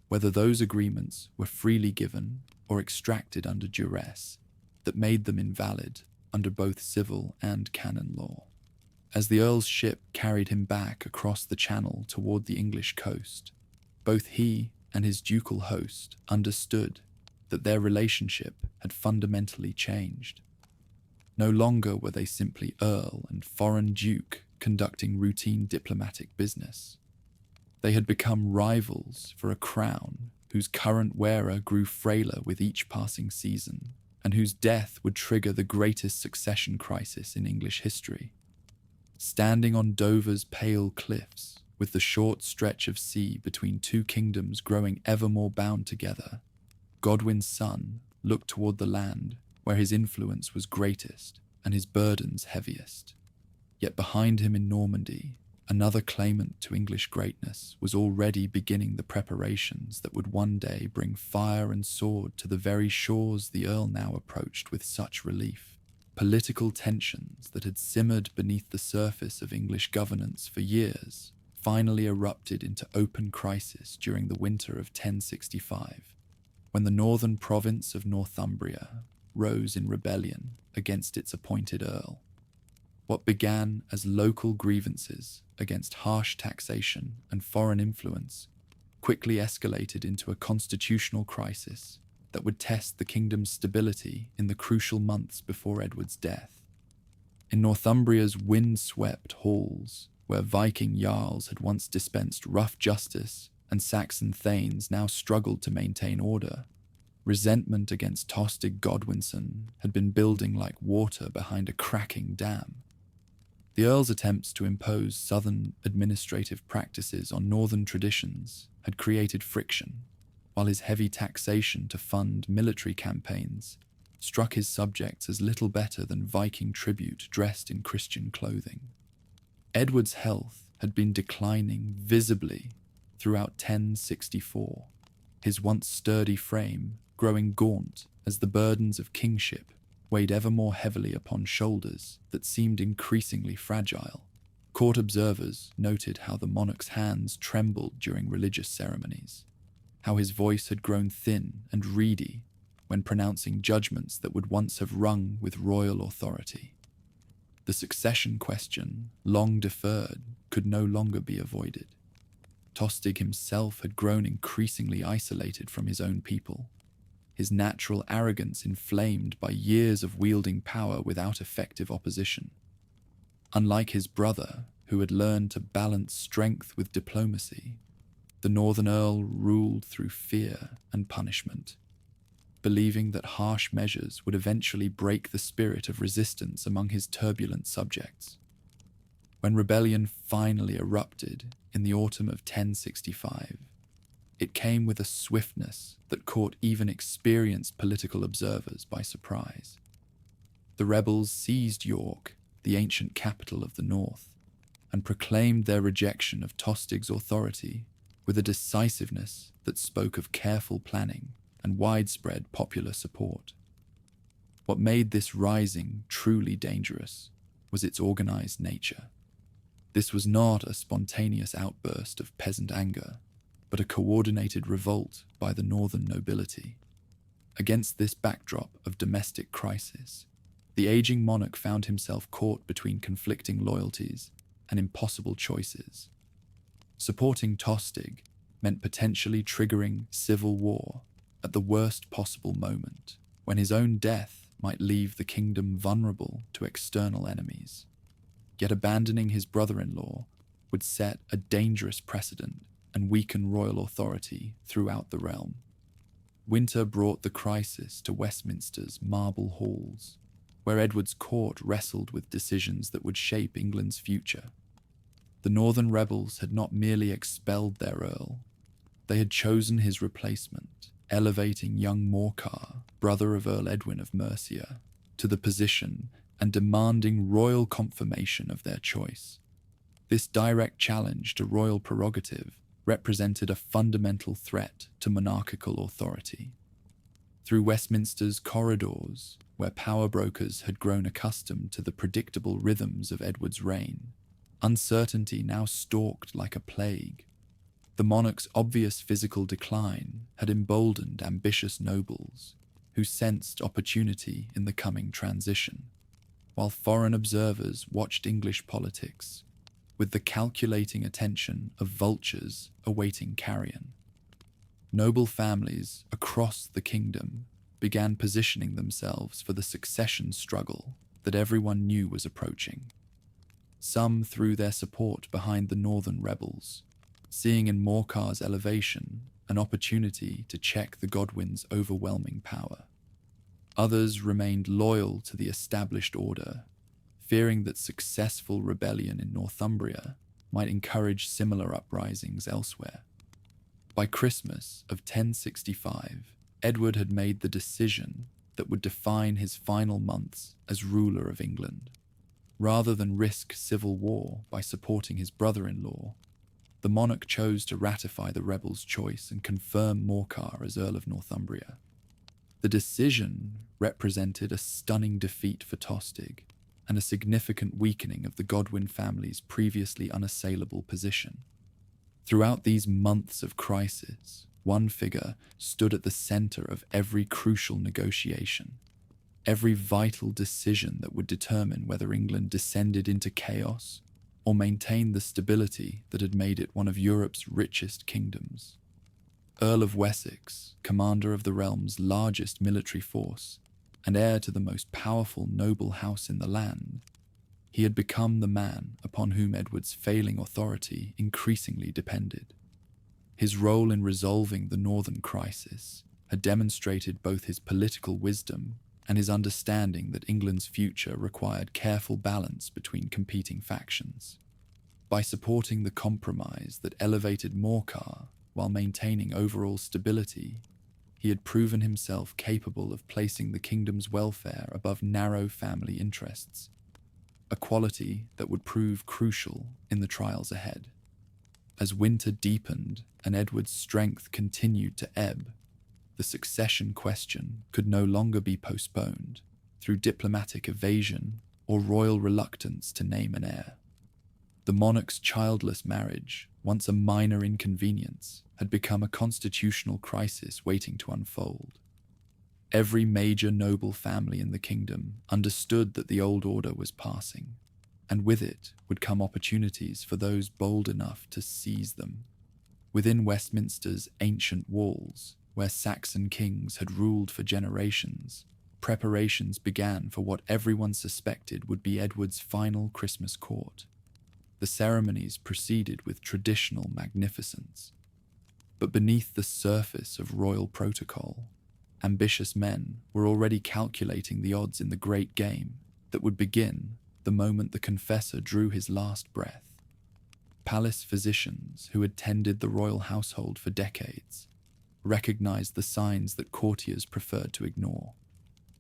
whether those agreements were freely given or extracted under duress that made them invalid under both civil and canon law. As the Earl's ship carried him back across the Channel toward the English coast, both he and his ducal host understood that their relationship had fundamentally changed. No longer were they simply Earl and foreign duke conducting routine diplomatic business. They had become rivals for a crown whose current wearer grew frailer with each passing season, and whose death would trigger the greatest succession crisis in English history. Standing on Dover's pale cliffs, with the short stretch of sea between two kingdoms growing ever more bound together, Godwin's son looked toward the land where his influence was greatest and his burdens heaviest. Yet behind him in Normandy, another claimant to English greatness was already beginning the preparations that would one day bring fire and sword to the very shores the Earl now approached with such relief. Political tensions that had simmered beneath the surface of English governance for years finally erupted into open crisis during the winter of 1065, when the northern province of Northumbria rose in rebellion against its appointed Earl. What began as local grievances against harsh taxation and foreign influence quickly escalated into a constitutional crisis that would test the kingdom's stability in the crucial months before Edward's death. In Northumbria's wind-swept halls, where Viking jarls had once dispensed rough justice and Saxon thanes now struggled to maintain order, resentment against Tostig Godwinson had been building like water behind a cracking dam. The Earl's attempts to impose southern administrative practices on northern traditions had created friction, while his heavy taxation to fund military campaigns struck his subjects as little better than Viking tribute dressed in Christian clothing. Edward's health had been declining visibly throughout 1064, his once sturdy frame growing gaunt as the burdens of kingship weighed ever more heavily upon shoulders that seemed increasingly fragile. Court observers noted how the monarch's hands trembled during religious ceremonies, how his voice had grown thin and reedy when pronouncing judgments that would once have rung with royal authority. The succession question, long deferred, could no longer be avoided. Tostig himself had grown increasingly isolated from his own people, his natural arrogance inflamed by years of wielding power without effective opposition. Unlike his brother, who had learned to balance strength with diplomacy, the Northern Earl ruled through fear and punishment, believing that harsh measures would eventually break the spirit of resistance among his turbulent subjects. When rebellion finally erupted in the autumn of 1065, it came with a swiftness that caught even experienced political observers by surprise. The rebels seized York, the ancient capital of the north, and proclaimed their rejection of Tostig's authority with a decisiveness that spoke of careful planning and widespread popular support. What made this rising truly dangerous was its organized nature. This was not a spontaneous outburst of peasant anger, but a coordinated revolt by the northern nobility. Against this backdrop of domestic crisis, the aging monarch found himself caught between conflicting loyalties and impossible choices. Supporting Tostig meant potentially triggering civil war at the worst possible moment, when his own death might leave the kingdom vulnerable to external enemies. Yet abandoning his brother-in-law would set a dangerous precedent and weaken royal authority throughout the realm. Winter brought the crisis to Westminster's marble halls, where Edward's court wrestled with decisions that would shape England's future. The northern rebels had not merely expelled their earl, they had chosen his replacement, elevating young Morcar, brother of Earl Edwin of Mercia, to the position and demanding royal confirmation of their choice. This direct challenge to royal prerogative represented a fundamental threat to monarchical authority. Through Westminster's corridors, where power brokers had grown accustomed to the predictable rhythms of Edward's reign, uncertainty now stalked like a plague. The monarch's obvious physical decline had emboldened ambitious nobles who sensed opportunity in the coming transition, while foreign observers watched English politics with the calculating attention of vultures awaiting carrion. Noble families across the kingdom began positioning themselves for the succession struggle that everyone knew was approaching. Some threw their support behind the northern rebels, seeing in Morcar's elevation an opportunity to check the Godwins' overwhelming power. Others remained loyal to the established order, fearing that successful rebellion in Northumbria might encourage similar uprisings elsewhere. By Christmas of 1065, Edward had made the decision that would define his final months as ruler of England. Rather than risk civil war by supporting his brother-in-law, the monarch chose to ratify the rebels' choice and confirm Morcar as Earl of Northumbria. The decision represented a stunning defeat for Tostig and a significant weakening of the Godwin family's previously unassailable position. Throughout these months of crisis, one figure stood at the center of every crucial negotiation, every vital decision that would determine whether England descended into chaos or maintained the stability that had made it one of Europe's richest kingdoms. Earl of Wessex, commander of the realm's largest military force, and heir to the most powerful noble house in the land, he had become the man upon whom Edward's failing authority increasingly depended. His role in resolving the northern crisis had demonstrated both his political wisdom and his understanding that England's future required careful balance between competing factions. By supporting the compromise that elevated Morcar while maintaining overall stability, he had proven himself capable of placing the kingdom's welfare above narrow family interests, a quality that would prove crucial in the trials ahead. As winter deepened and Edward's strength continued to ebb, the succession question could no longer be postponed through diplomatic evasion or royal reluctance to name an heir. The monarch's childless marriage, once a minor inconvenience, had become a constitutional crisis waiting to unfold. Every major noble family in the kingdom understood that the old order was passing, and with it would come opportunities for those bold enough to seize them. Within Westminster's ancient walls, where Saxon kings had ruled for generations, preparations began for what everyone suspected would be Edward's final Christmas court. The ceremonies proceeded with traditional magnificence. But beneath the surface of royal protocol, ambitious men were already calculating the odds in the great game that would begin the moment the Confessor drew his last breath. Palace physicians who had tended the royal household for decades recognized the signs that courtiers preferred to ignore.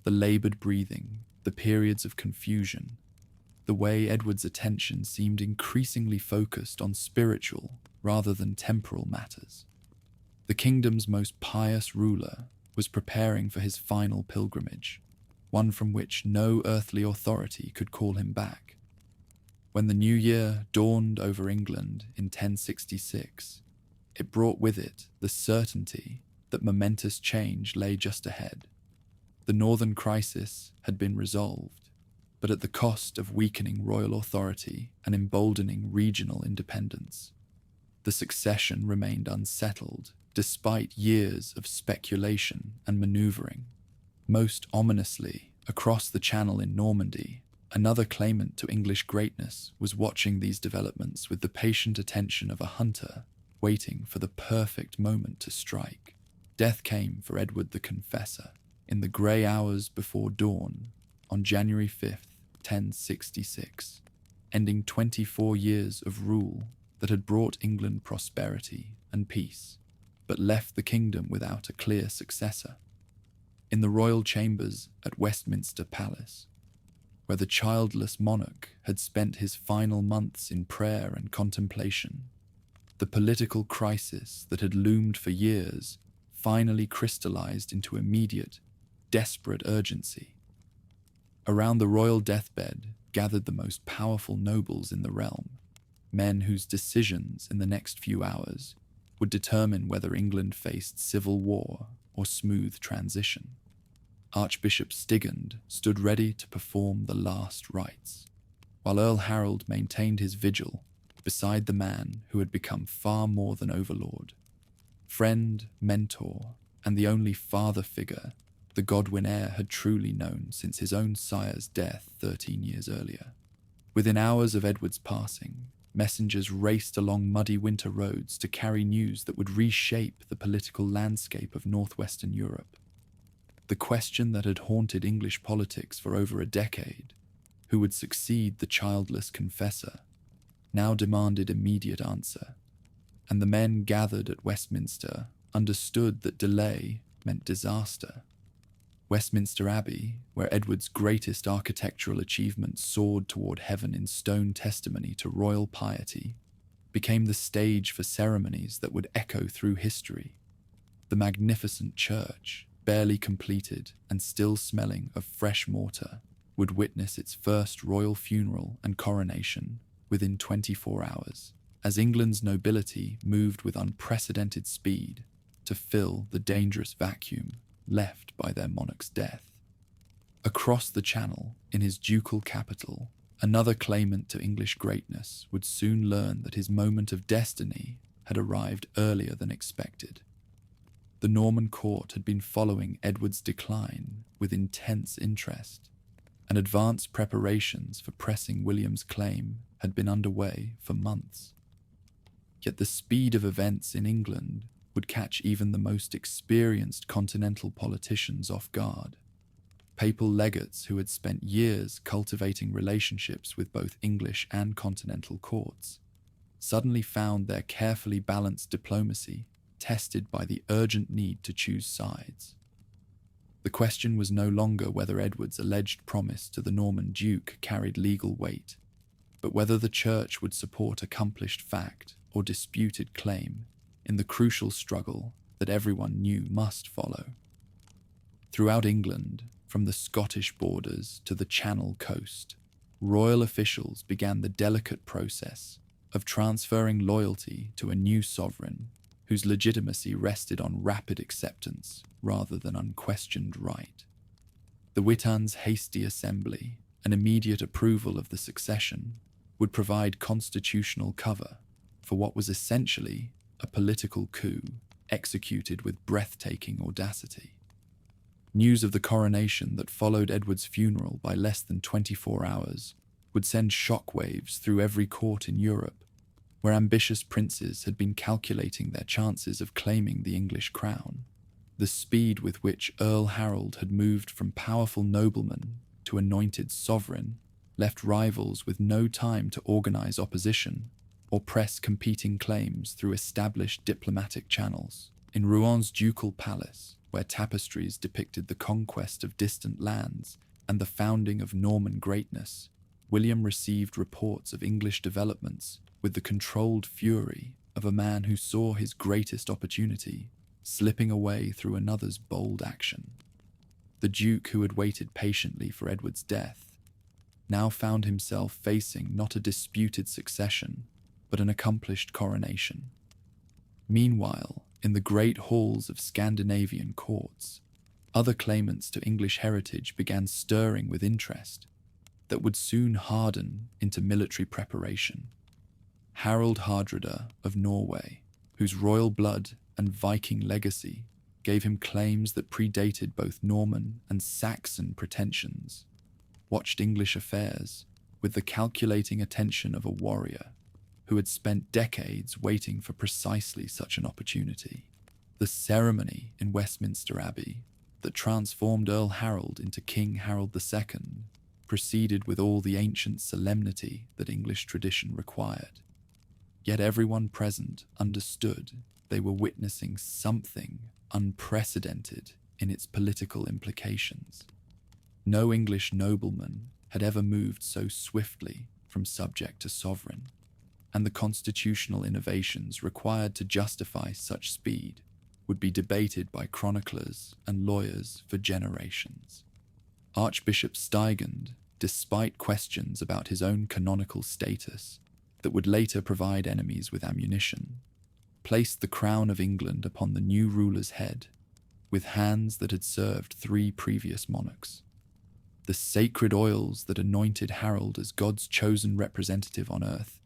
The labored breathing, the periods of confusion, the way Edward's attention seemed increasingly focused on spiritual rather than temporal matters. The kingdom's most pious ruler was preparing for his final pilgrimage, one from which no earthly authority could call him back. When the new year dawned over England in 1066, it brought with it the certainty that momentous change lay just ahead. The northern crisis had been resolved, but at the cost of weakening royal authority and emboldening regional independence. The succession remained unsettled, despite years of speculation and maneuvering. Most ominously, across the Channel in Normandy, another claimant to English greatness was watching these developments with the patient attention of a hunter waiting for the perfect moment to strike. Death came for Edward the Confessor in the grey hours before dawn on January 5th, 1066, ending 24 years of rule that had brought England prosperity and peace, but left the kingdom without a clear successor. In the royal chambers at Westminster Palace, where the childless monarch had spent his final months in prayer and contemplation, the political crisis that had loomed for years finally crystallized into immediate, desperate urgency. Around the royal deathbed gathered the most powerful nobles in the realm, men whose decisions in the next few hours would determine whether England faced civil war or smooth transition. Archbishop Stigand stood ready to perform the last rites, while Earl Harold maintained his vigil beside the man who had become far more than overlord. Friend, mentor, and the only father figure the Godwin heir had truly known since his own sire's death 13 years earlier. Within hours of Edward's passing, messengers raced along muddy winter roads to carry news that would reshape the political landscape of northwestern Europe. The question that had haunted English politics for over a decade, who would succeed the childless Confessor, now demanded immediate answer, and the men gathered at Westminster understood that delay meant disaster. Westminster Abbey, where Edward's greatest architectural achievement soared toward heaven in stone testimony to royal piety, became the stage for ceremonies that would echo through history. The magnificent church, barely completed and still smelling of fresh mortar, would witness its first royal funeral and coronation within 24 hours, as England's nobility moved with unprecedented speed to fill the dangerous vacuum left by their monarch's death. Across the Channel, in his ducal capital, another claimant to English greatness would soon learn that his moment of destiny had arrived earlier than expected. The Norman court had been following Edward's decline with intense interest, and advanced preparations for pressing William's claim had been underway for months. Yet the speed of events in England would catch even the most experienced continental politicians off guard. Papal legates who had spent years cultivating relationships with both English and continental courts suddenly found their carefully balanced diplomacy tested by the urgent need to choose sides. The question was no longer whether Edward's alleged promise to the Norman duke carried legal weight, but whether the church would support accomplished fact or disputed claim in the crucial struggle that everyone knew must follow. Throughout England, from the Scottish borders to the Channel coast, royal officials began the delicate process of transferring loyalty to a new sovereign whose legitimacy rested on rapid acceptance rather than unquestioned right. The Witan's hasty assembly and immediate approval of the succession would provide constitutional cover for what was essentially a political coup executed with breathtaking audacity. News of the coronation that followed Edward's funeral by less than 24 hours would send shockwaves through every court in Europe, where ambitious princes had been calculating their chances of claiming the English crown. The speed with which Earl Harold had moved from powerful nobleman to anointed sovereign left rivals with no time to organize opposition or press competing claims through established diplomatic channels. In Rouen's ducal palace, where tapestries depicted the conquest of distant lands and the founding of Norman greatness, William received reports of English developments with the controlled fury of a man who saw his greatest opportunity slipping away through another's bold action. The Duke, who had waited patiently for Edward's death, now found himself facing not a disputed succession, but an accomplished coronation. Meanwhile, in the great halls of Scandinavian courts, other claimants to English heritage began stirring with interest that would soon harden into military preparation. Harald Hardrada of Norway, whose royal blood and Viking legacy gave him claims that predated both Norman and Saxon pretensions, watched English affairs with the calculating attention of a warrior who had spent decades waiting for precisely such an opportunity. The ceremony in Westminster Abbey that transformed Earl Harold into King Harold II proceeded with all the ancient solemnity that English tradition required. Yet everyone present understood they were witnessing something unprecedented in its political implications. No English nobleman had ever moved so swiftly from subject to sovereign, and the constitutional innovations required to justify such speed would be debated by chroniclers and lawyers for generations. Archbishop Stigand, despite questions about his own canonical status that would later provide enemies with ammunition, placed the crown of England upon the new ruler's head with hands that had served 3 previous monarchs. The sacred oils that anointed Harold as God's chosen representative on earth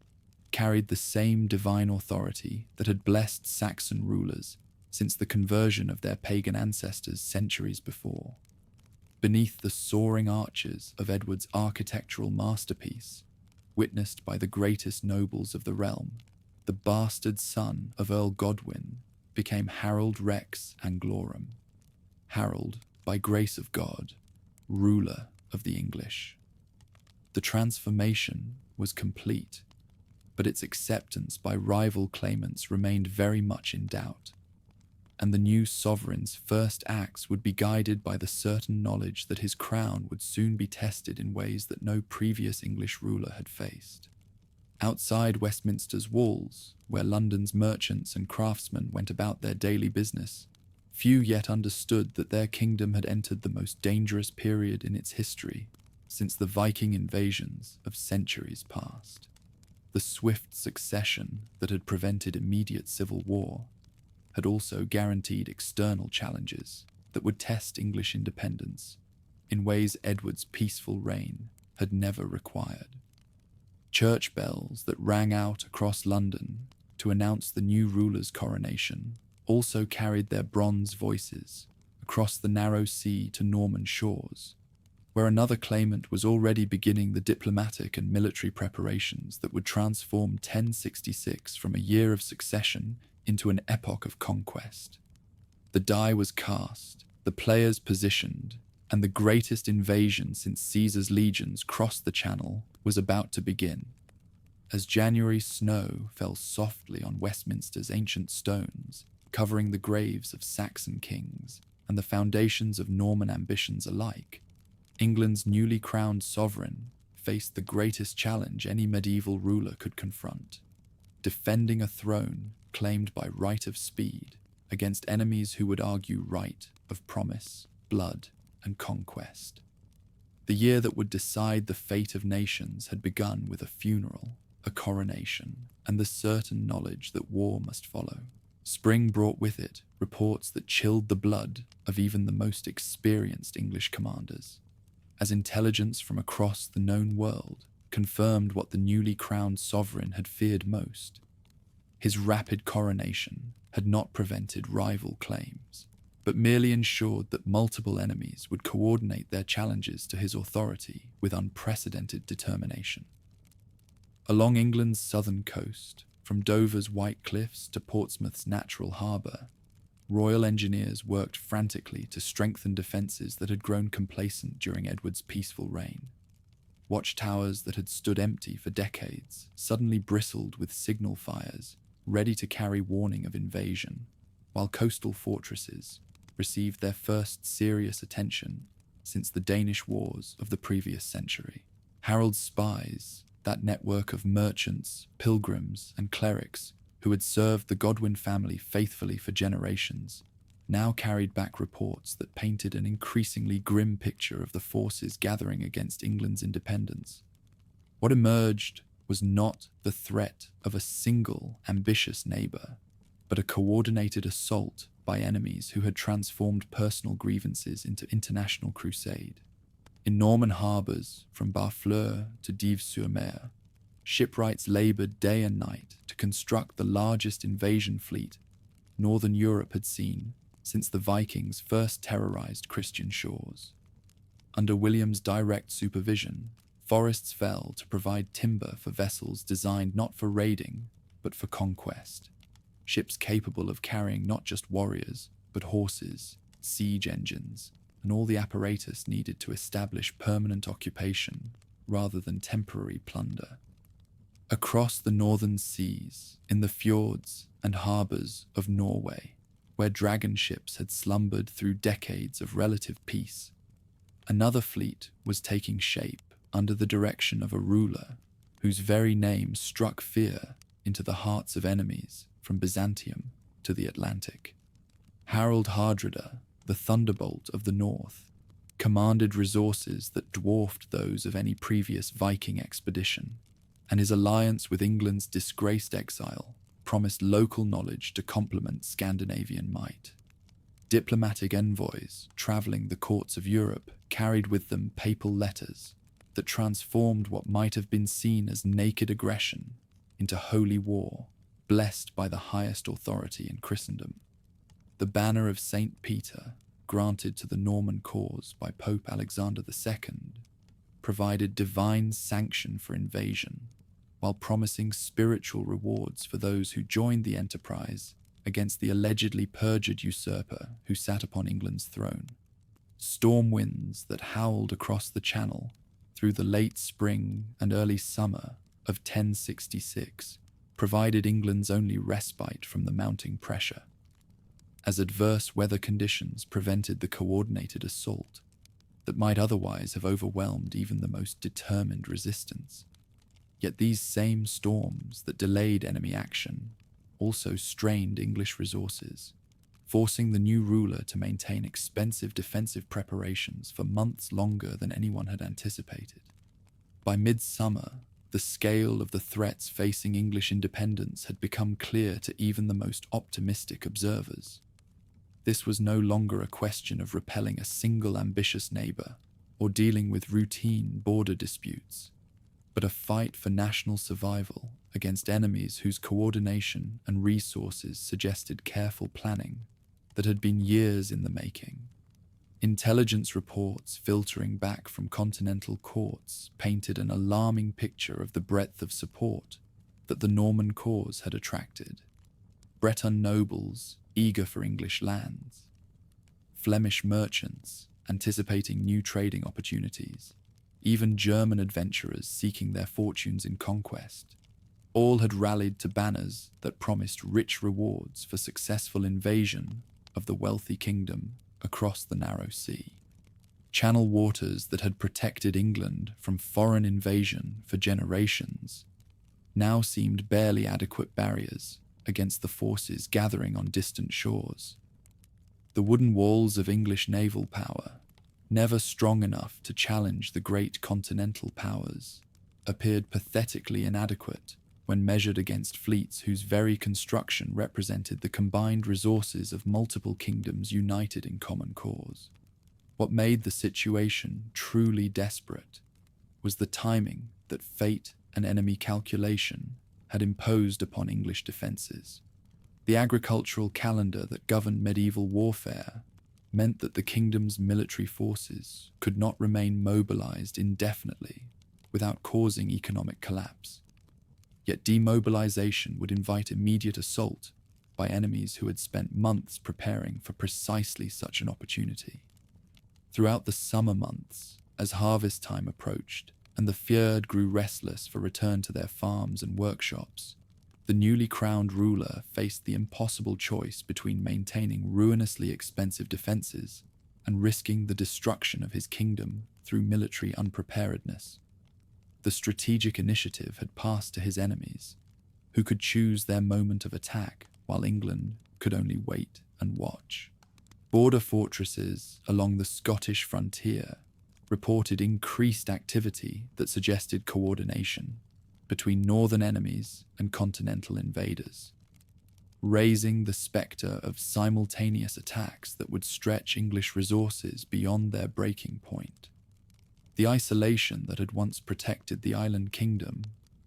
carried the same divine authority that had blessed Saxon rulers since the conversion of their pagan ancestors centuries before. Beneath the soaring arches of Edward's architectural masterpiece, witnessed by the greatest nobles of the realm, the bastard son of Earl Godwin became Harold Rex Anglorum. Harold, by grace of God, ruler of the English. The transformation was complete, but its acceptance by rival claimants remained very much in doubt, and the new sovereign's first acts would be guided by the certain knowledge that his crown would soon be tested in ways that no previous English ruler had faced. Outside Westminster's walls, where London's merchants and craftsmen went about their daily business, few yet understood that their kingdom had entered the most dangerous period in its history since the Viking invasions of centuries past. The swift succession that had prevented immediate civil war had also guaranteed external challenges that would test English independence in ways Edward's peaceful reign had never required. Church bells that rang out across London to announce the new ruler's coronation also carried their bronze voices across the narrow sea to Norman shores, where another claimant was already beginning the diplomatic and military preparations that would transform 1066 from a year of succession into an epoch of conquest. The die was cast, the players positioned, and the greatest invasion since Caesar's legions crossed the Channel was about to begin. As January snow fell softly on Westminster's ancient stones, covering the graves of Saxon kings and the foundations of Norman ambitions alike, England's newly crowned sovereign faced the greatest challenge any medieval ruler could confront: defending a throne claimed by right of speed against enemies who would argue right of promise, blood, and conquest. The year that would decide the fate of nations had begun with a funeral, a coronation, and the certain knowledge that war must follow. Spring brought with it reports that chilled the blood of even the most experienced English commanders, as intelligence from across the known world confirmed what the newly crowned sovereign had feared most. His rapid coronation had not prevented rival claims, but merely ensured that multiple enemies would coordinate their challenges to his authority with unprecedented determination. Along England's southern coast, from Dover's white cliffs to Portsmouth's natural harbour, royal engineers worked frantically to strengthen defences that had grown complacent during Edward's peaceful reign. Watchtowers that had stood empty for decades suddenly bristled with signal fires, ready to carry warning of invasion, while coastal fortresses received their first serious attention since the Danish wars of the previous century. Harold's spies, that network of merchants, pilgrims, and clerics who had served the Godwin family faithfully for generations, now carried back reports that painted an increasingly grim picture of the forces gathering against England's independence. What emerged was not the threat of a single ambitious neighbour, but a coordinated assault by enemies who had transformed personal grievances into international crusade. In Norman harbours, from Barfleur to Dives-sur-Mer, shipwrights laboured day and night to construct the largest invasion fleet Northern Europe had seen since the Vikings first terrorized Christian shores. Under William's direct supervision, forests fell to provide timber for vessels designed not for raiding, but for conquest. Ships capable of carrying not just warriors, but horses, siege engines, and all the apparatus needed to establish permanent occupation rather than temporary plunder. Across the northern seas, in the fjords and harbours of Norway, where dragon ships had slumbered through decades of relative peace, another fleet was taking shape under the direction of a ruler whose very name struck fear into the hearts of enemies from Byzantium to the Atlantic. Harold Hardrada, the Thunderbolt of the North, commanded resources that dwarfed those of any previous Viking expedition, and his alliance with England's disgraced exile promised local knowledge to complement Scandinavian might. Diplomatic envoys travelling the courts of Europe carried with them papal letters that transformed what might have been seen as naked aggression into holy war, blessed by the highest authority in Christendom. The banner of St. Peter, granted to the Norman cause by Pope Alexander II, provided divine sanction for invasion, while promising spiritual rewards for those who joined the enterprise against the allegedly perjured usurper who sat upon England's throne. Storm winds that howled across the Channel through the late spring and early summer of 1066 provided England's only respite from the mounting pressure, as adverse weather conditions prevented the coordinated assault that might otherwise have overwhelmed even the most determined resistance. Yet these same storms that delayed enemy action also strained English resources, forcing the new ruler to maintain expensive defensive preparations for months longer than anyone had anticipated. By midsummer, the scale of the threats facing English independence had become clear to even the most optimistic observers. This was no longer a question of repelling a single ambitious neighbour or dealing with routine border disputes, but a fight for national survival against enemies whose coordination and resources suggested careful planning that had been years in the making. Intelligence reports filtering back from continental courts painted an alarming picture of the breadth of support that the Norman cause had attracted. Breton nobles eager for English lands, Flemish merchants anticipating new trading opportunities, even German adventurers seeking their fortunes in conquest. All had rallied to banners that promised rich rewards for successful invasion of the wealthy kingdom across the narrow sea. Channel waters that had protected England from foreign invasion for generations now seemed barely adequate barriers against the forces gathering on distant shores. The wooden walls of English naval power, never strong enough to challenge the great continental powers, appeared pathetically inadequate when measured against fleets whose very construction represented the combined resources of multiple kingdoms united in common cause. What made the situation truly desperate was the timing that fate and enemy calculation had imposed upon English defences. The agricultural calendar that governed medieval warfare meant that the kingdom's military forces could not remain mobilized indefinitely without causing economic collapse. Yet demobilization would invite immediate assault by enemies who had spent months preparing for precisely such an opportunity. Throughout the summer months, as harvest time approached, and the Fyrd grew restless for return to their farms and workshops. The newly crowned ruler faced the impossible choice between maintaining ruinously expensive defenses and risking the destruction of his kingdom through military unpreparedness. The strategic initiative had passed to his enemies, who could choose their moment of attack while England could only wait and watch. Border fortresses along the Scottish frontier reported increased activity that suggested coordination between northern enemies and continental invaders, raising the spectre of simultaneous attacks that would stretch English resources beyond their breaking point. The isolation that had once protected the island kingdom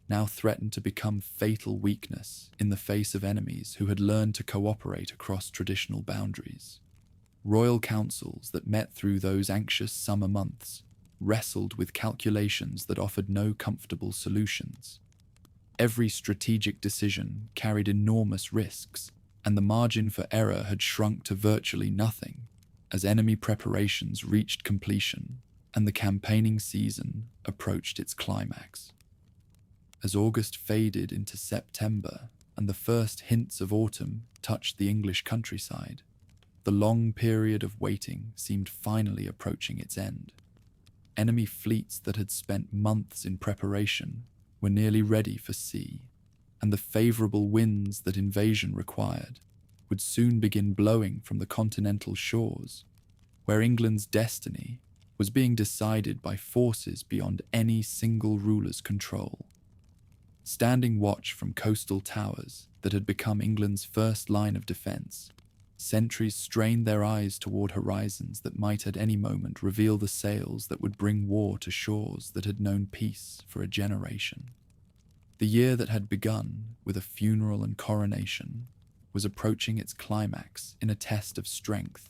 now threatened to become fatal weakness in the face of enemies who had learned to cooperate across traditional boundaries. Royal councils that met through those anxious summer months wrestled with calculations that offered no comfortable solutions. Every strategic decision carried enormous risks, and the margin for error had shrunk to virtually nothing as enemy preparations reached completion and the campaigning season approached its climax. As August faded into September and the first hints of autumn touched the English countryside, the long period of waiting seemed finally approaching its end. Enemy fleets that had spent months in preparation were nearly ready for sea, and the favourable winds that invasion required would soon begin blowing from the continental shores, where England's destiny was being decided by forces beyond any single ruler's control. Standing watch from coastal towers that had become England's first line of defence, sentries strained their eyes toward horizons that might at any moment reveal the sails that would bring war to shores that had known peace for a generation. The year that had begun with a funeral and coronation was approaching its climax in a test of strength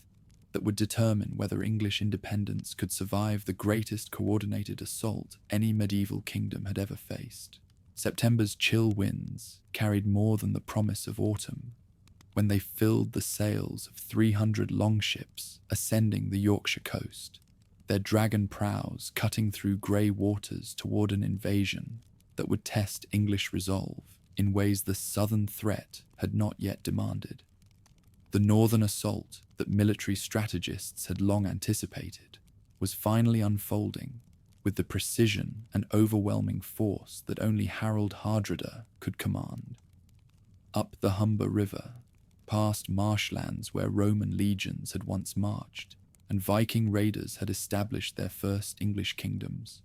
that would determine whether English independence could survive the greatest coordinated assault any medieval kingdom had ever faced. September's chill winds carried more than the promise of autumn when they filled the sails of 300 longships ascending the Yorkshire coast, their dragon prows cutting through grey waters toward an invasion that would test English resolve in ways the southern threat had not yet demanded. The northern assault that military strategists had long anticipated was finally unfolding with the precision and overwhelming force that only Harold Hardrada could command. Up the Humber River, past marshlands where Roman legions had once marched, and Viking raiders had established their first English kingdoms.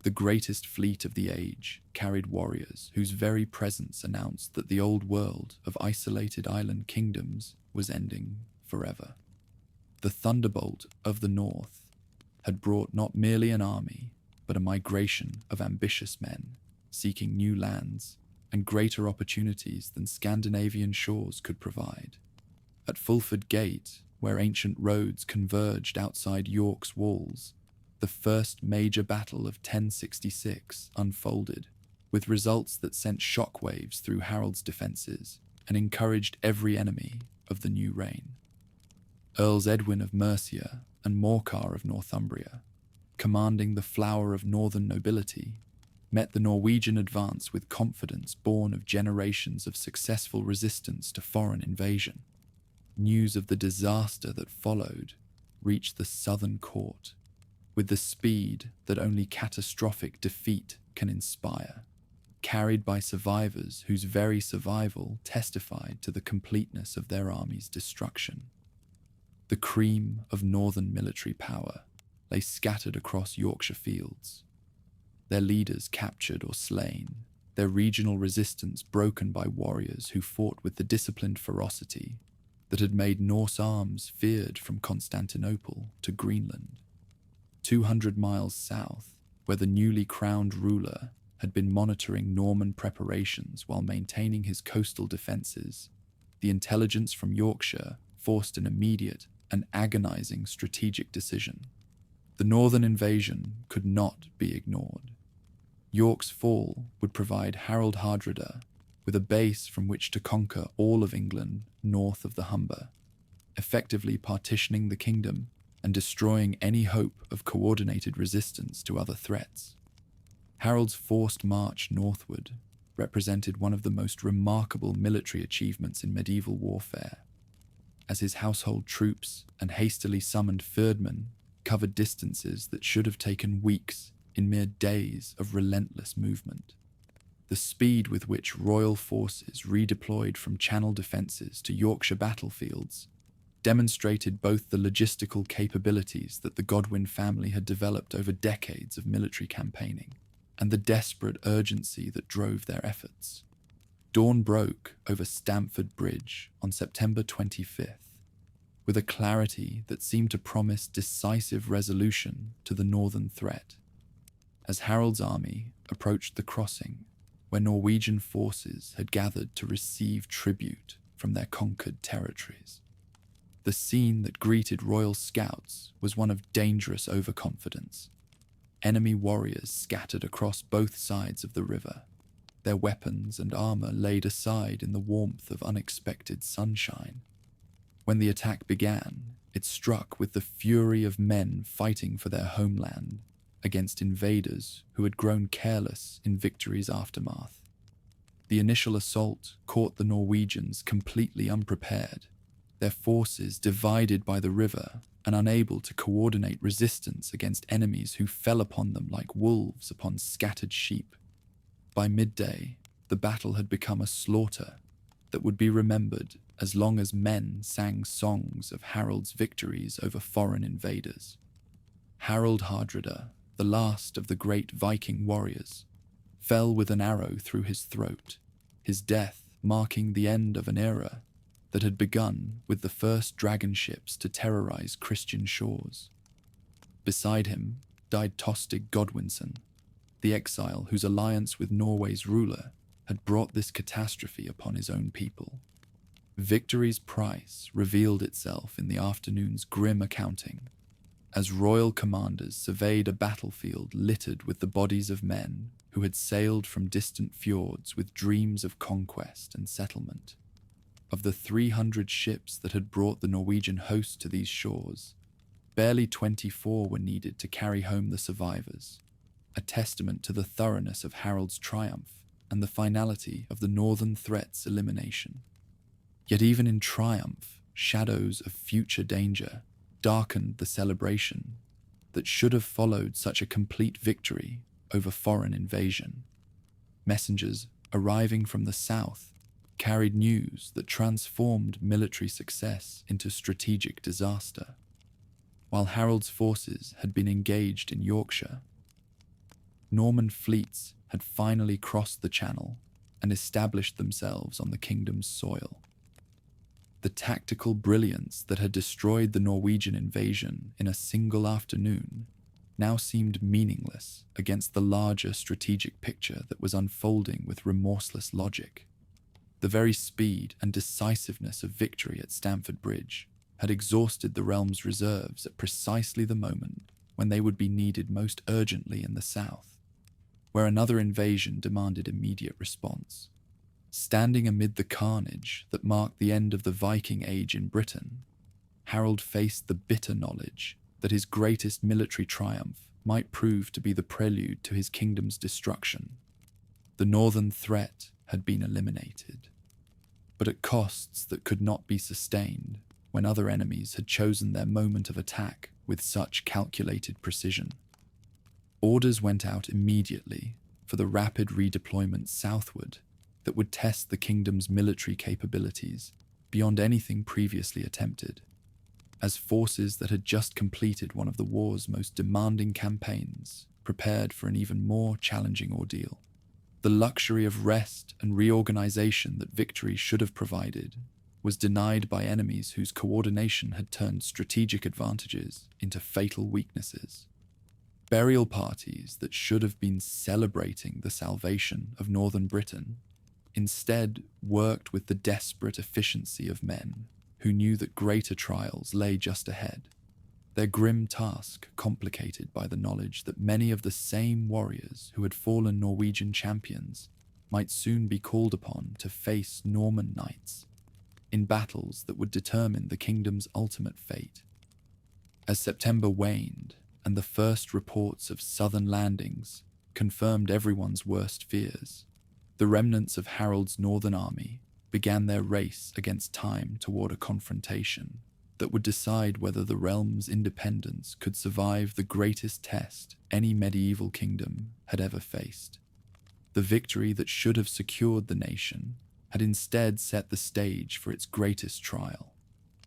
The greatest fleet of the age carried warriors whose very presence announced that the old world of isolated island kingdoms was ending forever. The thunderbolt of the north had brought not merely an army, but a migration of ambitious men seeking new lands and greater opportunities than Scandinavian shores could provide. At Fulford Gate, where ancient roads converged outside York's walls, the first major battle of 1066 unfolded, with results that sent shockwaves through Harold's defences and encouraged every enemy of the new reign. Earls Edwin of Mercia and Morcar of Northumbria, commanding the flower of northern nobility, met the Norwegian advance with confidence born of generations of successful resistance to foreign invasion. News of the disaster that followed reached the southern court with the speed that only catastrophic defeat can inspire, carried by survivors whose very survival testified to the completeness of their army's destruction. The cream of northern military power lay scattered across Yorkshire fields, their leaders captured or slain, their regional resistance broken by warriors who fought with the disciplined ferocity that had made Norse arms feared from Constantinople to Greenland. 200 miles south, where the newly crowned ruler had been monitoring Norman preparations while maintaining his coastal defences, the intelligence from Yorkshire forced an immediate and agonizing strategic decision. The northern invasion could not be ignored. York's fall would provide Harold Hardrada with a base from which to conquer all of England north of the Humber, effectively partitioning the kingdom and destroying any hope of coordinated resistance to other threats. Harold's forced march northward represented one of the most remarkable military achievements in medieval warfare, as his household troops and hastily summoned fyrdmen covered distances that should have taken weeks in mere days of relentless movement. The speed with which royal forces redeployed from Channel defences to Yorkshire battlefields demonstrated both the logistical capabilities that the Godwin family had developed over decades of military campaigning and the desperate urgency that drove their efforts. Dawn broke over Stamford Bridge on September 25th, with a clarity that seemed to promise decisive resolution to the northern threat. As Harold's army approached the crossing, where Norwegian forces had gathered to receive tribute from their conquered territories, the scene that greeted royal scouts was one of dangerous overconfidence. Enemy warriors scattered across both sides of the river, their weapons and armor laid aside in the warmth of unexpected sunshine. When the attack began, it struck with the fury of men fighting for their homeland against invaders who had grown careless in victory's aftermath. The initial assault caught the Norwegians completely unprepared, their forces divided by the river and unable to coordinate resistance against enemies who fell upon them like wolves upon scattered sheep. By midday, the battle had become a slaughter that would be remembered as long as men sang songs of Harold's victories over foreign invaders. Harold Hardrada, the last of the great Viking warriors, fell with an arrow through his throat, his death marking the end of an era that had begun with the first dragon ships to terrorize Christian shores. Beside him died Tostig Godwinson, the exile whose alliance with Norway's ruler had brought this catastrophe upon his own people. Victory's price revealed itself in the afternoon's grim accounting, as royal commanders surveyed a battlefield littered with the bodies of men who had sailed from distant fjords with dreams of conquest and settlement. Of the 300 ships that had brought the Norwegian host to these shores, barely 24 were needed to carry home the survivors, a testament to the thoroughness of Harold's triumph and the finality of the northern threat's elimination. Yet even in triumph, shadows of future danger darkened the celebration that should have followed such a complete victory over foreign invasion. Messengers arriving from the south carried news that transformed military success into strategic disaster. While Harold's forces had been engaged in Yorkshire, Norman fleets had finally crossed the Channel and established themselves on the kingdom's soil. The tactical brilliance that had destroyed the Norwegian invasion in a single afternoon now seemed meaningless against the larger strategic picture that was unfolding with remorseless logic. The very speed and decisiveness of victory at Stamford Bridge had exhausted the realm's reserves at precisely the moment when they would be needed most urgently in the south, where another invasion demanded immediate response. Standing amid the carnage that marked the end of the Viking Age in Britain, Harold faced the bitter knowledge that his greatest military triumph might prove to be the prelude to his kingdom's destruction. The northern threat had been eliminated, but at costs that could not be sustained when other enemies had chosen their moment of attack with such calculated precision. Orders went out immediately for the rapid redeployment southward that would test the kingdom's military capabilities beyond anything previously attempted, as forces that had just completed one of the war's most demanding campaigns prepared for an even more challenging ordeal. The luxury of rest and reorganization that victory should have provided was denied by enemies whose coordination had turned strategic advantages into fatal weaknesses. Burial parties that should have been celebrating the salvation of northern Britain instead worked with the desperate efficiency of men who knew that greater trials lay just ahead, their grim task complicated by the knowledge that many of the same warriors who had fallen Norwegian champions might soon be called upon to face Norman knights in battles that would determine the kingdom's ultimate fate. As September waned and the first reports of southern landings confirmed everyone's worst fears. The remnants of Harold's northern army began their race against time toward a confrontation that would decide whether the realm's independence could survive the greatest test any medieval kingdom had ever faced. The victory that should have secured the nation had instead set the stage for its greatest trial,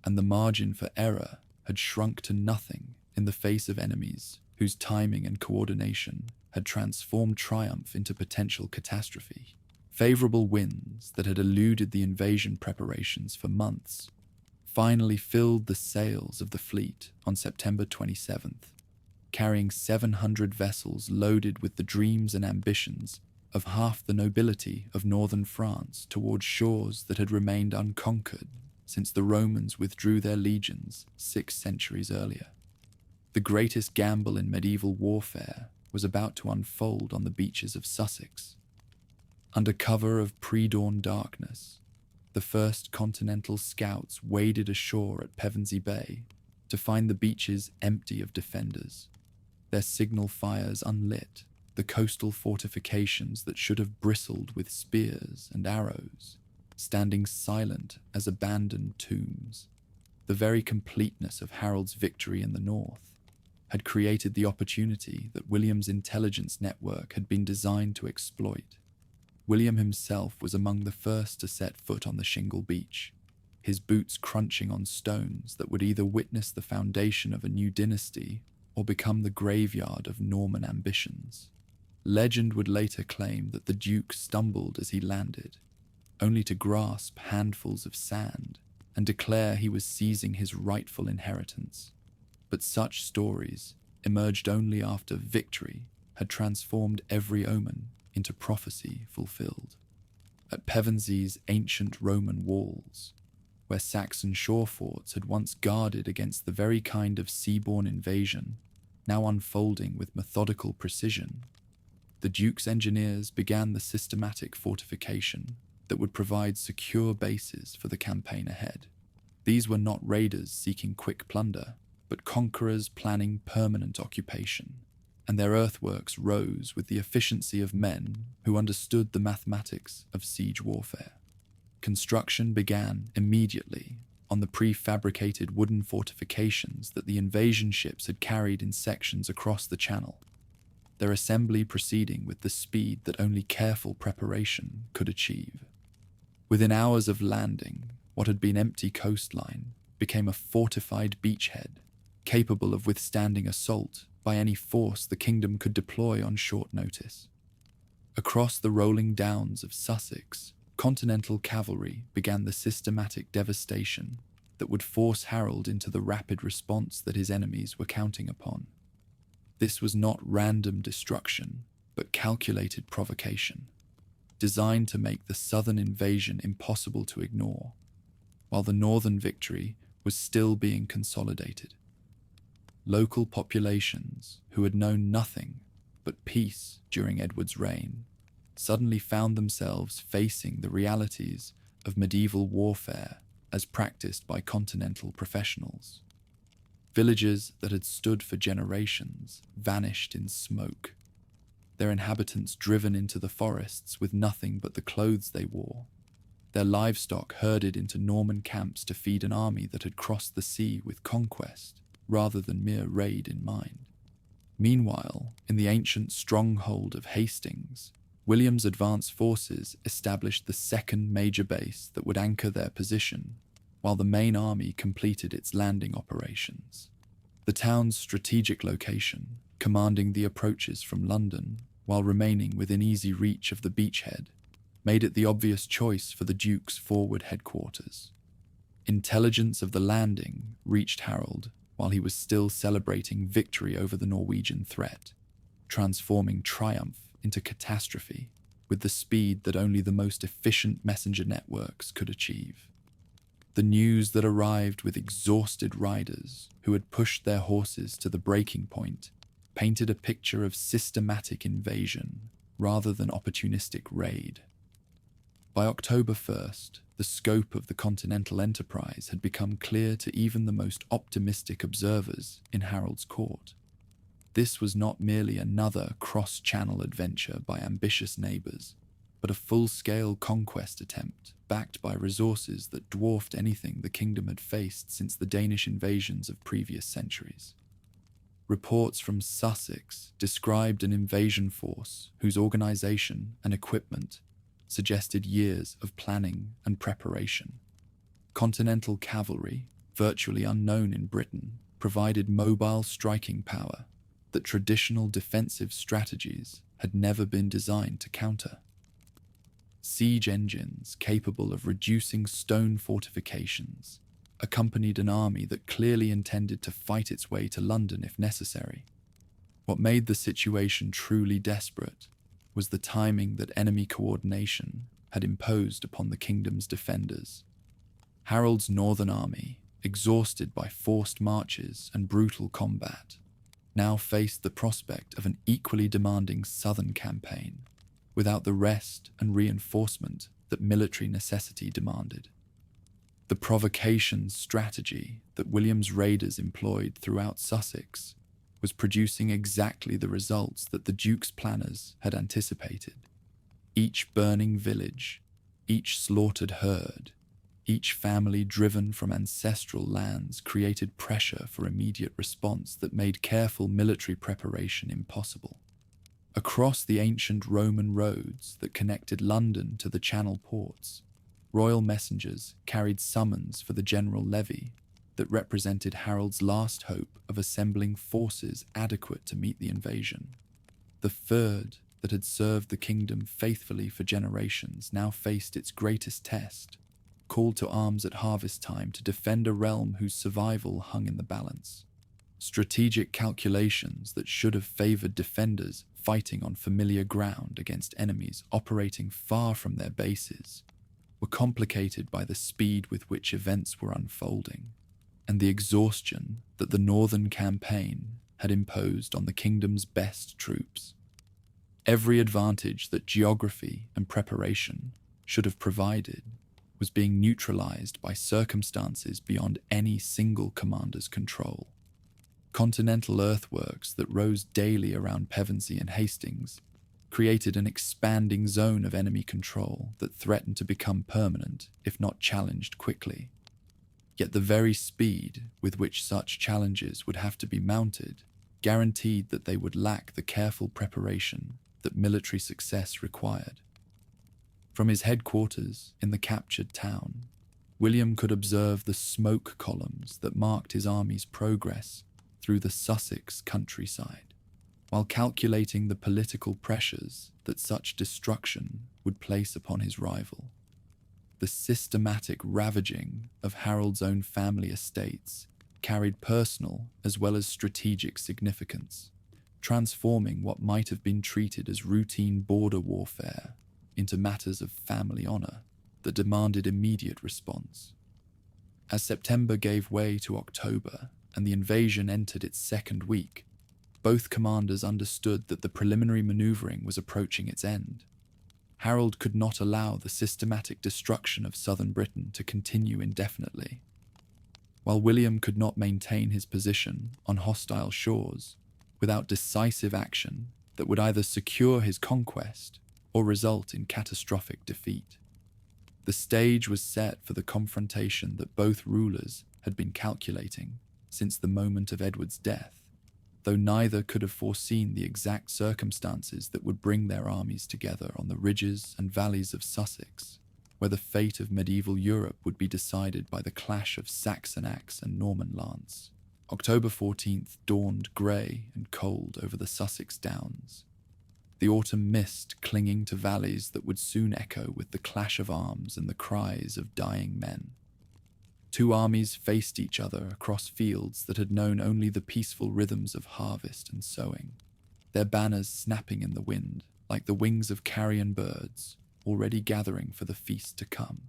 and the margin for error had shrunk to nothing in the face of enemies whose timing and coordination had transformed triumph into potential catastrophe. Favorable winds that had eluded the invasion preparations for months finally filled the sails of the fleet on September 27th, carrying 700 vessels loaded with the dreams and ambitions of half the nobility of northern France towards shores that had remained unconquered since the Romans withdrew their legions 6 centuries earlier. The greatest gamble in medieval warfare was about to unfold on the beaches of Sussex. Under cover of pre-dawn darkness, the first Continental scouts waded ashore at Pevensey Bay to find the beaches empty of defenders, their signal fires unlit, the coastal fortifications that should have bristled with spears and arrows, standing silent as abandoned tombs. The very completeness of Harold's victory in the north had created the opportunity that William's intelligence network had been designed to exploit. William himself was among the first to set foot on the shingle beach, his boots crunching on stones that would either witness the foundation of a new dynasty or become the graveyard of Norman ambitions. Legend would later claim that the Duke stumbled as he landed, only to grasp handfuls of sand and declare he was seizing his rightful inheritance. But such stories emerged only after victory had transformed every omen into prophecy fulfilled. At Pevensey's ancient Roman walls, where Saxon shore forts had once guarded against the very kind of seaborne invasion now unfolding with methodical precision, the Duke's engineers began the systematic fortification that would provide secure bases for the campaign ahead. These were not raiders seeking quick plunder, but conquerors planning permanent occupation, and their earthworks rose with the efficiency of men who understood the mathematics of siege warfare. Construction began immediately on the prefabricated wooden fortifications that the invasion ships had carried in sections across the channel, their assembly proceeding with the speed that only careful preparation could achieve. Within hours of landing, what had been empty coastline became a fortified beachhead, capable of withstanding assault by any force the kingdom could deploy on short notice. Across the rolling downs of Sussex, Continental cavalry began the systematic devastation that would force Harold into the rapid response that his enemies were counting upon. This was not random destruction, but calculated provocation, designed to make the southern invasion impossible to ignore, while the northern victory was still being consolidated. Local populations, who had known nothing but peace during Edward's reign, suddenly found themselves facing the realities of medieval warfare as practiced by Continental professionals. Villages that had stood for generations vanished in smoke, their inhabitants driven into the forests with nothing but the clothes they wore, their livestock herded into Norman camps to feed an army that had crossed the sea with conquest rather than mere raid in mind. Meanwhile, in the ancient stronghold of Hastings, William's advanced forces established the second major base that would anchor their position, while the main army completed its landing operations. The town's strategic location, commanding the approaches from London while remaining within easy reach of the beachhead, made it the obvious choice for the Duke's forward headquarters. Intelligence of the landing reached Harold while he was still celebrating victory over the Norwegian threat, transforming triumph into catastrophe with the speed that only the most efficient messenger networks could achieve. The news that arrived with exhausted riders who had pushed their horses to the breaking point painted a picture of systematic invasion rather than opportunistic raid. By October 1st, the scope of the Continental enterprise had become clear to even the most optimistic observers in Harold's court. This was not merely another cross-channel adventure by ambitious neighbours, but a full-scale conquest attempt backed by resources that dwarfed anything the kingdom had faced since the Danish invasions of previous centuries. Reports from Sussex described an invasion force whose organisation and equipment suggested years of planning and preparation. Continental cavalry, virtually unknown in Britain, provided mobile striking power that traditional defensive strategies had never been designed to counter. Siege engines capable of reducing stone fortifications accompanied an army that clearly intended to fight its way to London if necessary. What made the situation truly desperate was the timing that enemy coordination had imposed upon the kingdom's defenders. Harold's northern army, exhausted by forced marches and brutal combat, now faced the prospect of an equally demanding southern campaign, without the rest and reinforcement that military necessity demanded. The provocation strategy that William's raiders employed throughout Sussex was producing exactly the results that the Duke's planners had anticipated. Each burning village, each slaughtered herd, each family driven from ancestral lands created pressure for immediate response that made careful military preparation impossible. Across the ancient Roman roads that connected London to the Channel ports, royal messengers carried summons for the general levy that represented Harold's last hope of assembling forces adequate to meet the invasion. The Fyrd that had served the kingdom faithfully for generations now faced its greatest test, called to arms at harvest time to defend a realm whose survival hung in the balance. Strategic calculations that should have favoured defenders fighting on familiar ground against enemies operating far from their bases were complicated by the speed with which events were unfolding, and the exhaustion that the northern campaign had imposed on the kingdom's best troops. Every advantage that geography and preparation should have provided was being neutralized by circumstances beyond any single commander's control. Continental earthworks that rose daily around Pevensey and Hastings created an expanding zone of enemy control that threatened to become permanent if not challenged quickly. Yet the very speed with which such challenges would have to be mounted guaranteed that they would lack the careful preparation that military success required. From his headquarters in the captured town, William could observe the smoke columns that marked his army's progress through the Sussex countryside, while calculating the political pressures that such destruction would place upon his rival. The systematic ravaging of Harold's own family estates carried personal as well as strategic significance, transforming what might have been treated as routine border warfare into matters of family honour that demanded immediate response. As September gave way to October and the invasion entered its second week, both commanders understood that the preliminary manoeuvring was approaching its end. Harold could not allow the systematic destruction of southern Britain to continue indefinitely. While William could not maintain his position on hostile shores without decisive action that would either secure his conquest or result in catastrophic defeat, the stage was set for the confrontation that both rulers had been calculating since the moment of Edward's death, though neither could have foreseen the exact circumstances that would bring their armies together on the ridges and valleys of Sussex, where the fate of medieval Europe would be decided by the clash of Saxon axe and Norman lance. October 14th dawned grey and cold over the Sussex Downs, the autumn mist clinging to valleys that would soon echo with the clash of arms and the cries of dying men. Two armies faced each other across fields that had known only the peaceful rhythms of harvest and sowing, their banners snapping in the wind like the wings of carrion birds already gathering for the feast to come.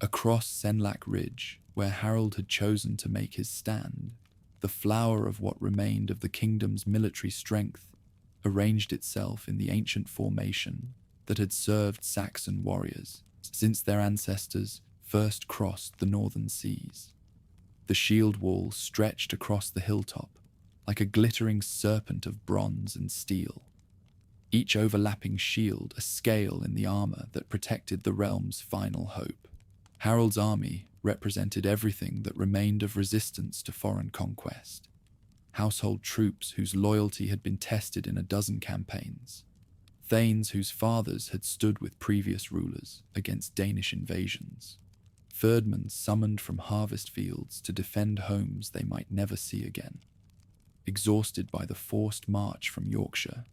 Across Senlac Ridge, where Harold had chosen to make his stand, the flower of what remained of the kingdom's military strength arranged itself in the ancient formation that had served Saxon warriors since their ancestors first crossed the northern seas. The shield wall stretched across the hilltop, like a glittering serpent of bronze and steel. Each overlapping shield a scale in the armor that protected the realm's final hope. Harold's army represented everything that remained of resistance to foreign conquest. Household troops whose loyalty had been tested in a dozen campaigns. Thanes whose fathers had stood with previous rulers against Danish invasions. Ferdmen summoned from harvest fields to defend homes they might never see again. Exhausted by the forced march from Yorkshire,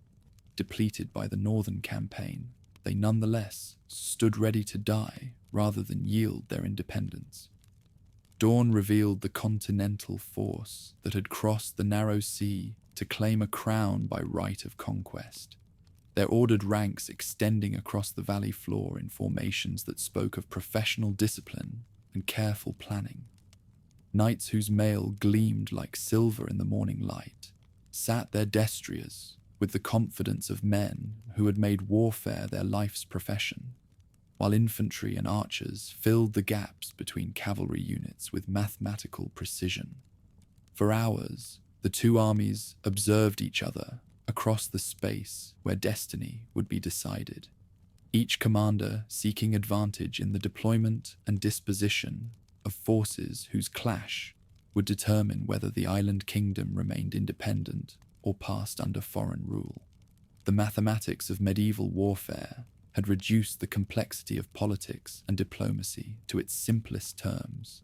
depleted by the northern campaign, they nonetheless stood ready to die rather than yield their independence. Dawn revealed the continental force that had crossed the narrow sea to claim a crown by right of conquest, their ordered ranks extending across the valley floor in formations that spoke of professional discipline and careful planning. Knights whose mail gleamed like silver in the morning light sat their destriers with the confidence of men who had made warfare their life's profession, while infantry and archers filled the gaps between cavalry units with mathematical precision. For hours, the two armies observed each other across the space where destiny would be decided, each commander seeking advantage in the deployment and disposition of forces whose clash would determine whether the island kingdom remained independent or passed under foreign rule. The mathematics of medieval warfare had reduced the complexity of politics and diplomacy to its simplest terms: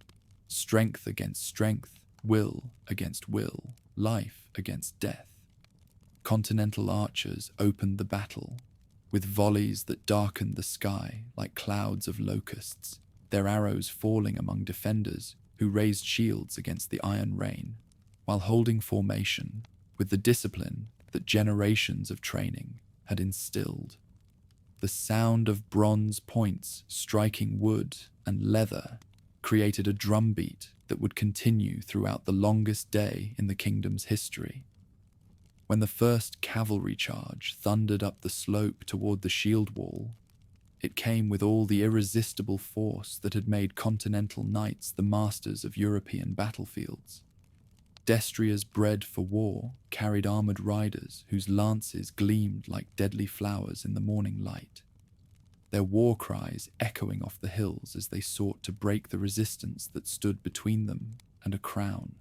strength against strength, will against will, life against death. Continental archers opened the battle, with volleys that darkened the sky like clouds of locusts, their arrows falling among defenders who raised shields against the iron rain, while holding formation with the discipline that generations of training had instilled. The sound of bronze points striking wood and leather created a drumbeat that would continue throughout the longest day in the kingdom's history. When the first cavalry charge thundered up the slope toward the shield wall, it came with all the irresistible force that had made continental knights the masters of European battlefields. Destriers bred for war carried armored riders whose lances gleamed like deadly flowers in the morning light, their war cries echoing off the hills as they sought to break the resistance that stood between them and a crown.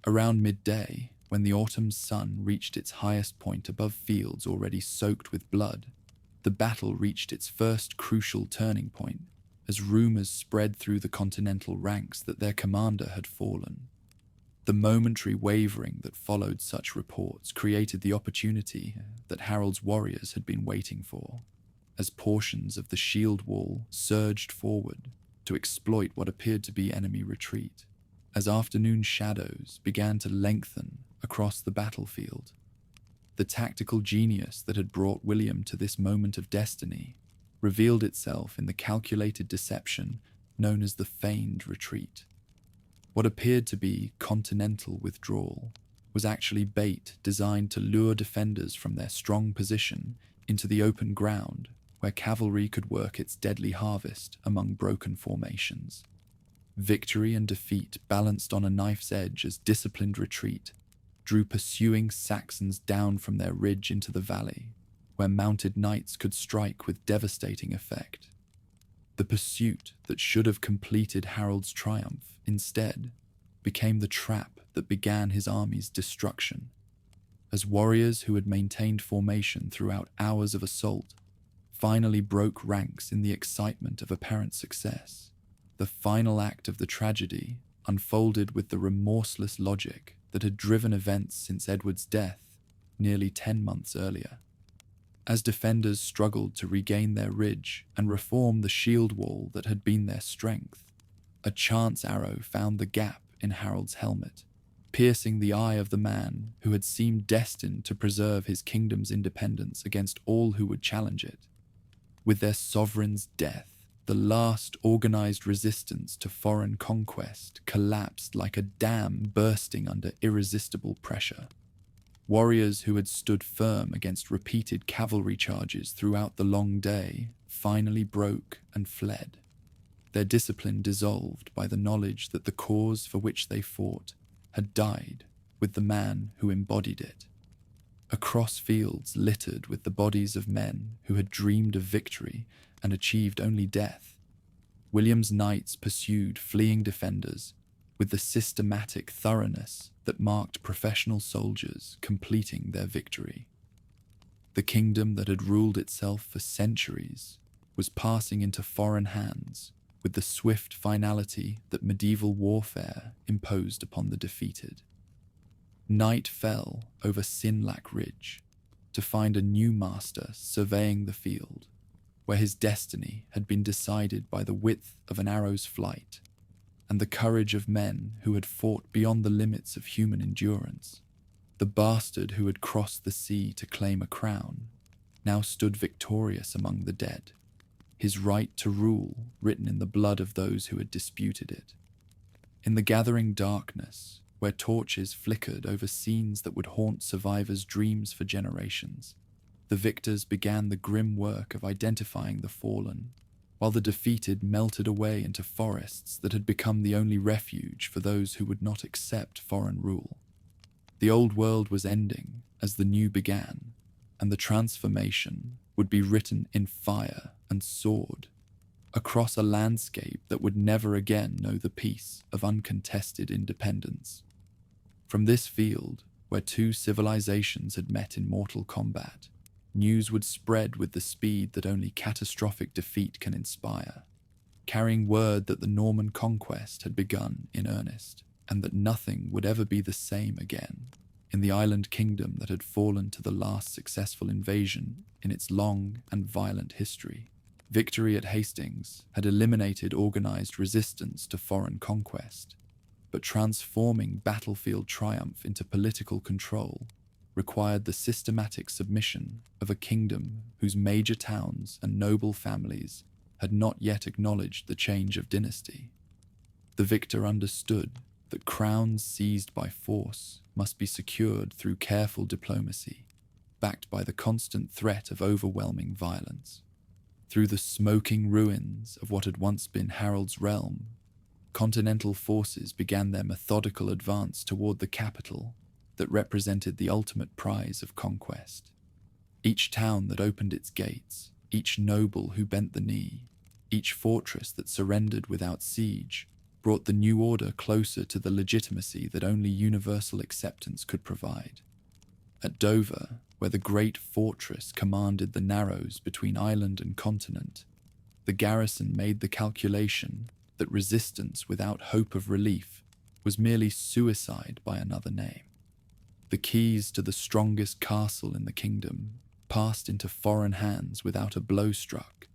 Around midday, when the autumn sun reached its highest point above fields already soaked with blood, the battle reached its first crucial turning point as rumors spread through the continental ranks that their commander had fallen. The momentary wavering that followed such reports created the opportunity that Harold's warriors had been waiting for, as portions of the shield wall surged forward to exploit what appeared to be enemy retreat. As afternoon shadows began to lengthen across the battlefield, the tactical genius that had brought William to this moment of destiny revealed itself in the calculated deception known as the feigned retreat. What appeared to be continental withdrawal was actually bait designed to lure defenders from their strong position into the open ground where cavalry could work its deadly harvest among broken formations. Victory and defeat balanced on a knife's edge as disciplined retreat drew pursuing Saxons down from their ridge into the valley, where mounted knights could strike with devastating effect. The pursuit that should have completed Harold's triumph, instead, became the trap that began his army's destruction, as warriors who had maintained formation throughout hours of assault finally broke ranks in the excitement of apparent success. The final act of the tragedy unfolded with the remorseless logic that had driven events since Edward's death nearly 10 months earlier. As defenders struggled to regain their ridge and reform the shield wall that had been their strength, a chance arrow found the gap in Harold's helmet, piercing the eye of the man who had seemed destined to preserve his kingdom's independence against all who would challenge it. With their sovereign's death, the last organized resistance to foreign conquest collapsed like a dam bursting under irresistible pressure. Warriors who had stood firm against repeated cavalry charges throughout the long day finally broke and fled, their discipline dissolved by the knowledge that the cause for which they fought had died with the man who embodied it. Across fields littered with the bodies of men who had dreamed of victory and achieved only death, William's knights pursued fleeing defenders with the systematic thoroughness that marked professional soldiers completing their victory. The kingdom that had ruled itself for centuries was passing into foreign hands with the swift finality that medieval warfare imposed upon the defeated. Night fell over Sinlac Ridge to find a new master surveying the field, where his destiny had been decided by the width of an arrow's flight and the courage of men who had fought beyond the limits of human endurance. The bastard who had crossed the sea to claim a crown now stood victorious among the dead, his right to rule written in the blood of those who had disputed it. In the gathering darkness, where torches flickered over scenes that would haunt survivors' dreams for generations, the victors began the grim work of identifying the fallen, while the defeated melted away into forests that had become the only refuge for those who would not accept foreign rule. The old world was ending as the new began, and the transformation would be written in fire and sword across a landscape that would never again know the peace of uncontested independence. From this field, where two civilizations had met in mortal combat, news would spread with the speed that only catastrophic defeat can inspire, carrying word that the Norman conquest had begun in earnest, and that nothing would ever be the same again in the island kingdom that had fallen to the last successful invasion in its long and violent history. Victory at Hastings had eliminated organized resistance to foreign conquest, but transforming battlefield triumph into political control required the systematic submission of a kingdom whose major towns and noble families had not yet acknowledged the change of dynasty. The victor understood that crowns seized by force must be secured through careful diplomacy, backed by the constant threat of overwhelming violence. Through the smoking ruins of what had once been Harold's realm, continental forces began their methodical advance toward the capital that represented the ultimate prize of conquest. Each town that opened its gates, each noble who bent the knee, each fortress that surrendered without siege, brought the new order closer to the legitimacy that only universal acceptance could provide. At Dover, where the great fortress commanded the narrows between island and continent, the garrison made the calculation that resistance without hope of relief was merely suicide by another name. The keys to the strongest castle in the kingdom passed into foreign hands without a blow struck,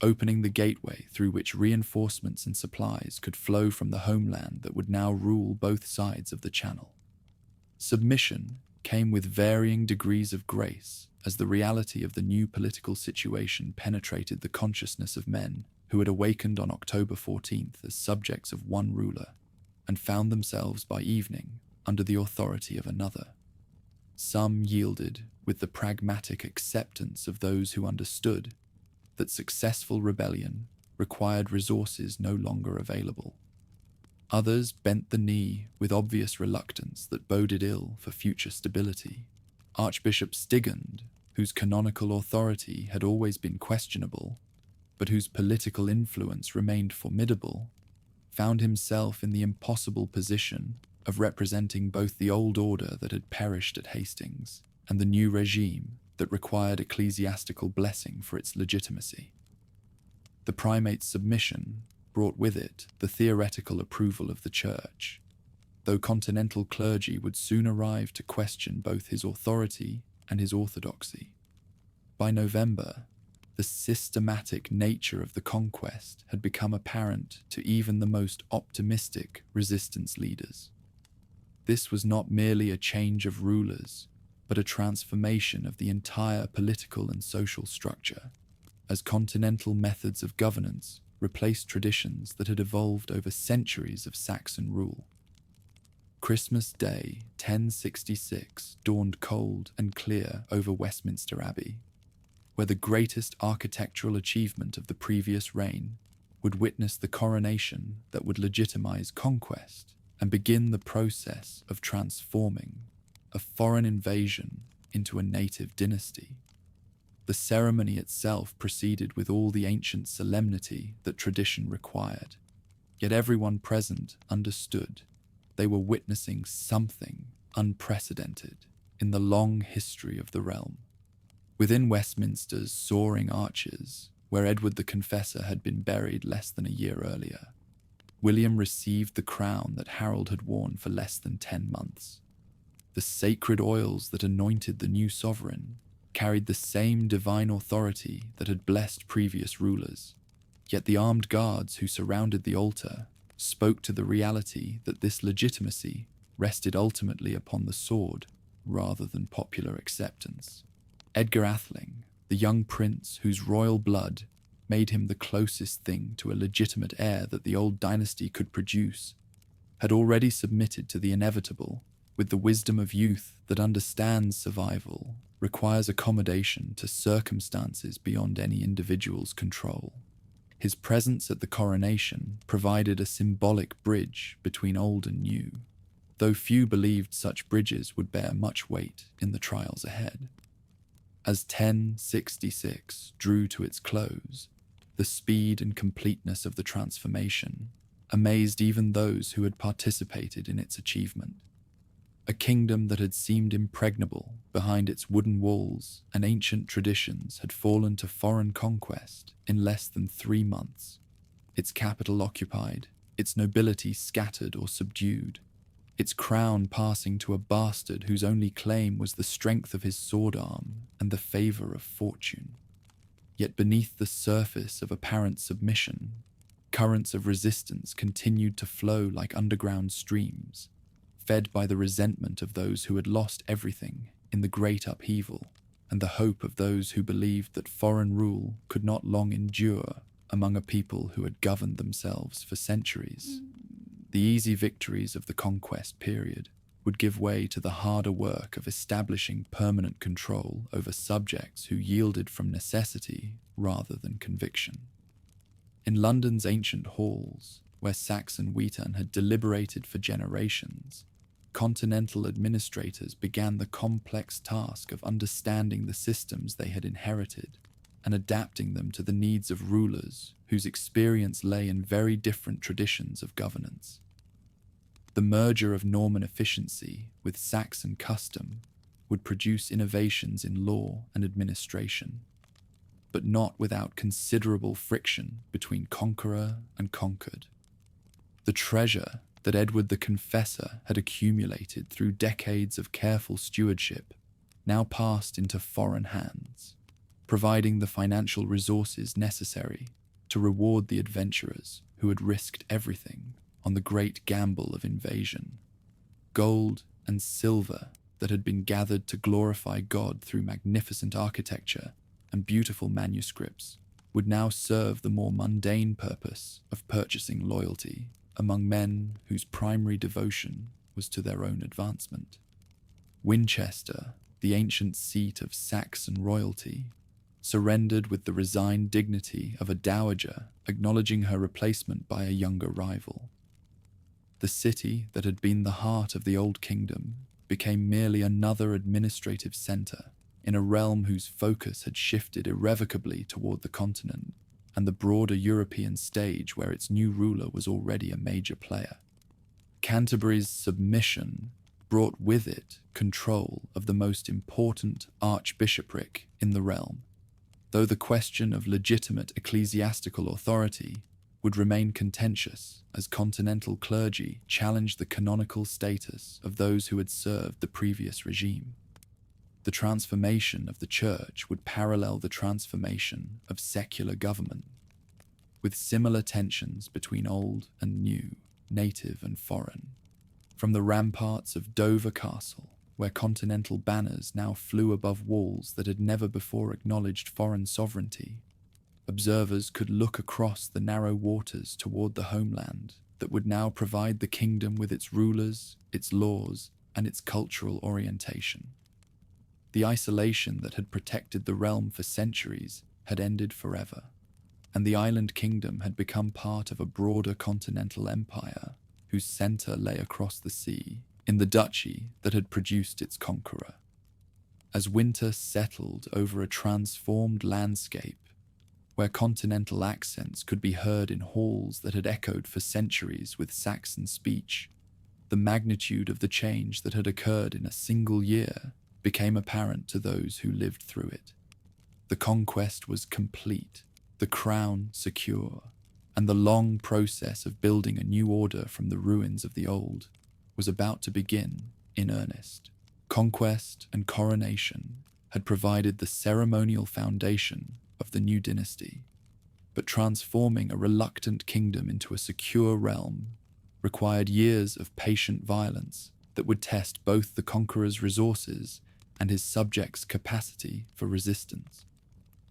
opening the gateway through which reinforcements and supplies could flow from the homeland that would now rule both sides of the channel. Submission came with varying degrees of grace as the reality of the new political situation penetrated the consciousness of men who had awakened on October 14th as subjects of one ruler and found themselves by evening under the authority of another. Some yielded with the pragmatic acceptance of those who understood that successful rebellion required resources no longer available. Others bent the knee with obvious reluctance that boded ill for future stability. Archbishop Stigand, whose canonical authority had always been questionable, but whose political influence remained formidable, found himself in the impossible position of representing both the old order that had perished at Hastings and the new regime that required ecclesiastical blessing for its legitimacy. The primate's submission brought with it the theoretical approval of the church, though continental clergy would soon arrive to question both his authority and his orthodoxy. By November, the systematic nature of the conquest had become apparent to even the most optimistic resistance leaders. This was not merely a change of rulers, but a transformation of the entire political and social structure, as continental methods of governance replaced traditions that had evolved over centuries of Saxon rule. Christmas Day 1066 dawned cold and clear over Westminster Abbey, where the greatest architectural achievement of the previous reign would witness the coronation that would legitimize conquest and begin the process of transforming a foreign invasion into a native dynasty. The ceremony itself proceeded with all the ancient solemnity that tradition required, yet everyone present understood they were witnessing something unprecedented in the long history of the realm. Within Westminster's soaring arches, where Edward the Confessor had been buried less than a year earlier, William received the crown that Harold had worn for less than 10 months. The sacred oils that anointed the new sovereign carried the same divine authority that had blessed previous rulers, yet the armed guards who surrounded the altar spoke to the reality that this legitimacy rested ultimately upon the sword rather than popular acceptance. Edgar Atheling, the young prince whose royal blood made him the closest thing to a legitimate heir that the old dynasty could produce, had already submitted to the inevitable with the wisdom of youth that understands survival requires accommodation to circumstances beyond any individual's control. His presence at the coronation provided a symbolic bridge between old and new, though few believed such bridges would bear much weight in the trials ahead. As 1066 drew to its close, the speed and completeness of the transformation amazed even those who had participated in its achievement. A kingdom that had seemed impregnable behind its wooden walls and ancient traditions had fallen to foreign conquest in less than 3 months, its capital occupied, its nobility scattered or subdued, its crown passing to a bastard whose only claim was the strength of his sword arm and the favor of fortune. Yet beneath the surface of apparent submission, currents of resistance continued to flow like underground streams, fed by the resentment of those who had lost everything in the great upheaval and the hope of those who believed that foreign rule could not long endure among a people who had governed themselves for centuries. The easy victories of the conquest period would give way to the harder work of establishing permanent control over subjects who yielded from necessity rather than conviction. In London's ancient halls, where Saxon Witan had deliberated for generations, continental administrators began the complex task of understanding the systems they had inherited and adapting them to the needs of rulers whose experience lay in very different traditions of governance. The merger of Norman efficiency with Saxon custom would produce innovations in law and administration, but not without considerable friction between conqueror and conquered. The treasure that Edward the Confessor had accumulated through decades of careful stewardship now passed into foreign hands, providing the financial resources necessary to reward the adventurers who had risked everything on the great gamble of invasion. Gold and silver that had been gathered to glorify God through magnificent architecture and beautiful manuscripts would now serve the more mundane purpose of purchasing loyalty among men whose primary devotion was to their own advancement. Winchester, the ancient seat of Saxon royalty, surrendered with the resigned dignity of a dowager acknowledging her replacement by a younger rival. The city that had been the heart of the Old Kingdom became merely another administrative centre in a realm whose focus had shifted irrevocably toward the continent and the broader European stage where its new ruler was already a major player. Canterbury's submission brought with it control of the most important archbishopric in the realm, though the question of legitimate ecclesiastical authority would remain contentious as continental clergy challenged the canonical status of those who had served the previous regime. The transformation of the church would parallel the transformation of secular government, with similar tensions between old and new, native and foreign. From the ramparts of Dover Castle, where continental banners now flew above walls that had never before acknowledged foreign sovereignty, observers could look across the narrow waters toward the homeland that would now provide the kingdom with its rulers, its laws, and its cultural orientation. The isolation that had protected the realm for centuries had ended forever, and the island kingdom had become part of a broader continental empire whose centre lay across the sea, in the duchy that had produced its conqueror. As winter settled over a transformed landscape, where continental accents could be heard in halls that had echoed for centuries with Saxon speech, the magnitude of the change that had occurred in a single year became apparent to those who lived through it. The conquest was complete, the crown secure, and the long process of building a new order from the ruins of the old was about to begin in earnest. Conquest and coronation had provided the ceremonial foundation of the new dynasty, but transforming a reluctant kingdom into a secure realm required years of patient violence that would test both the conqueror's resources and his subjects' capacity for resistance.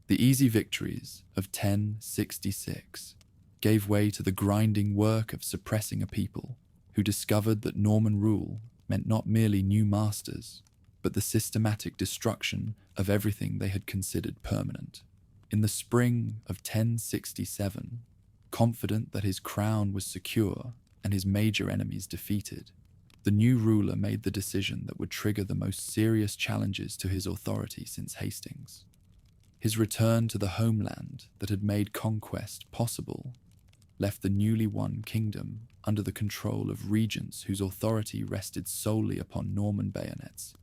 The easy victories of 1066 gave way to the grinding work of suppressing a people who discovered that Norman rule meant not merely new masters, but the systematic destruction of everything they had considered permanent. In the spring of 1067, confident that his crown was secure and his major enemies defeated, the new ruler made the decision that would trigger the most serious challenges to his authority since Hastings. His return to the homeland that had made conquest possible left the newly won kingdom under the control of regents whose authority rested solely upon Norman bayonets,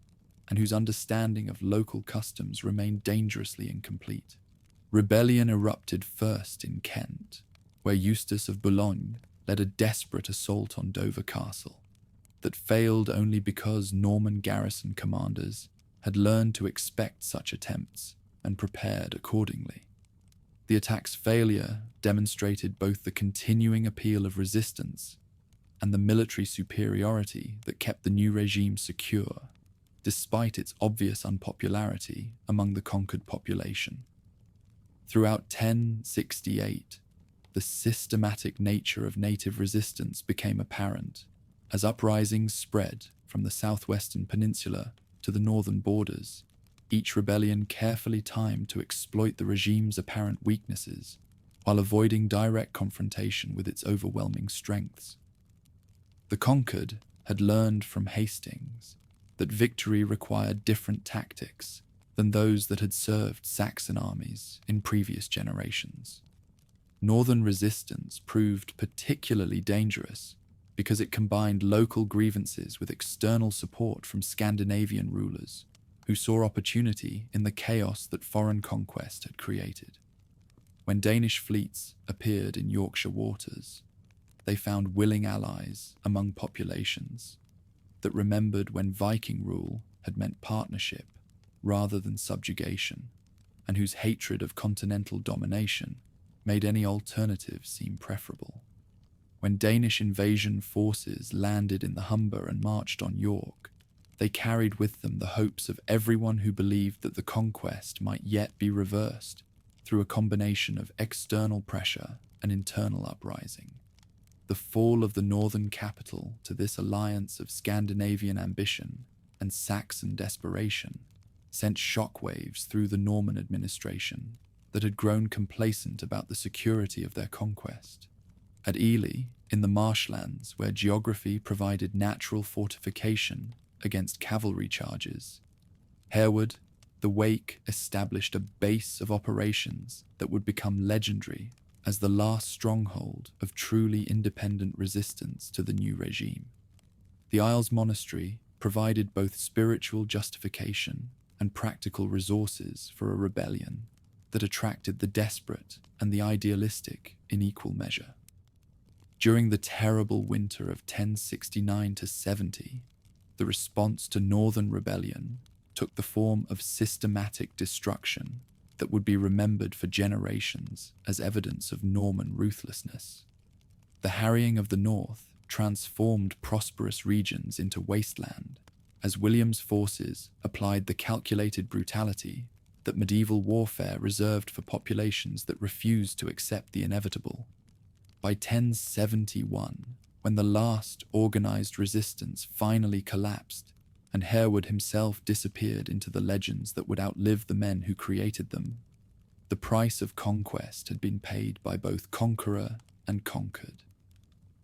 and whose understanding of local customs remained dangerously incomplete. Rebellion erupted first in Kent, where Eustace of Boulogne led a desperate assault on Dover Castle that failed only because Norman garrison commanders had learned to expect such attempts and prepared accordingly. The attack's failure demonstrated both the continuing appeal of resistance and the military superiority that kept the new regime secure, despite its obvious unpopularity among the conquered population. Throughout 1068, the systematic nature of native resistance became apparent as uprisings spread from the southwestern peninsula to the northern borders, each rebellion carefully timed to exploit the regime's apparent weaknesses while avoiding direct confrontation with its overwhelming strengths. The conquered had learned from Hastings that victory required different tactics than those that had served Saxon armies in previous generations. Northern resistance proved particularly dangerous because it combined local grievances with external support from Scandinavian rulers who saw opportunity in the chaos that foreign conquest had created. When Danish fleets appeared in Yorkshire waters, they found willing allies among populations that remembered when Viking rule had meant partnership rather than subjugation, and whose hatred of continental domination made any alternative seem preferable. When Danish invasion forces landed in the Humber and marched on York, they carried with them the hopes of everyone who believed that the conquest might yet be reversed through a combination of external pressure and internal uprising. The fall of the northern capital to this alliance of Scandinavian ambition and Saxon desperation sent shockwaves through the Norman administration that had grown complacent about the security of their conquest. At Ely, in the marshlands where geography provided natural fortification against cavalry charges, Hereward, the Wake established a base of operations that would become legendary as the last stronghold of truly independent resistance to the new regime. The Isles Monastery provided both spiritual justification and practical resources for a rebellion that attracted the desperate and the idealistic in equal measure. During the terrible winter of 1069-70, the response to Northern rebellion took the form of systematic destruction that would be remembered for generations as evidence of Norman ruthlessness. The harrying of the North transformed prosperous regions into wasteland as William's forces applied the calculated brutality that medieval warfare reserved for populations that refused to accept the inevitable. By 1071, when the last organized resistance finally collapsed and Hereward himself disappeared into the legends that would outlive the men who created them, the price of conquest had been paid by both conqueror and conquered.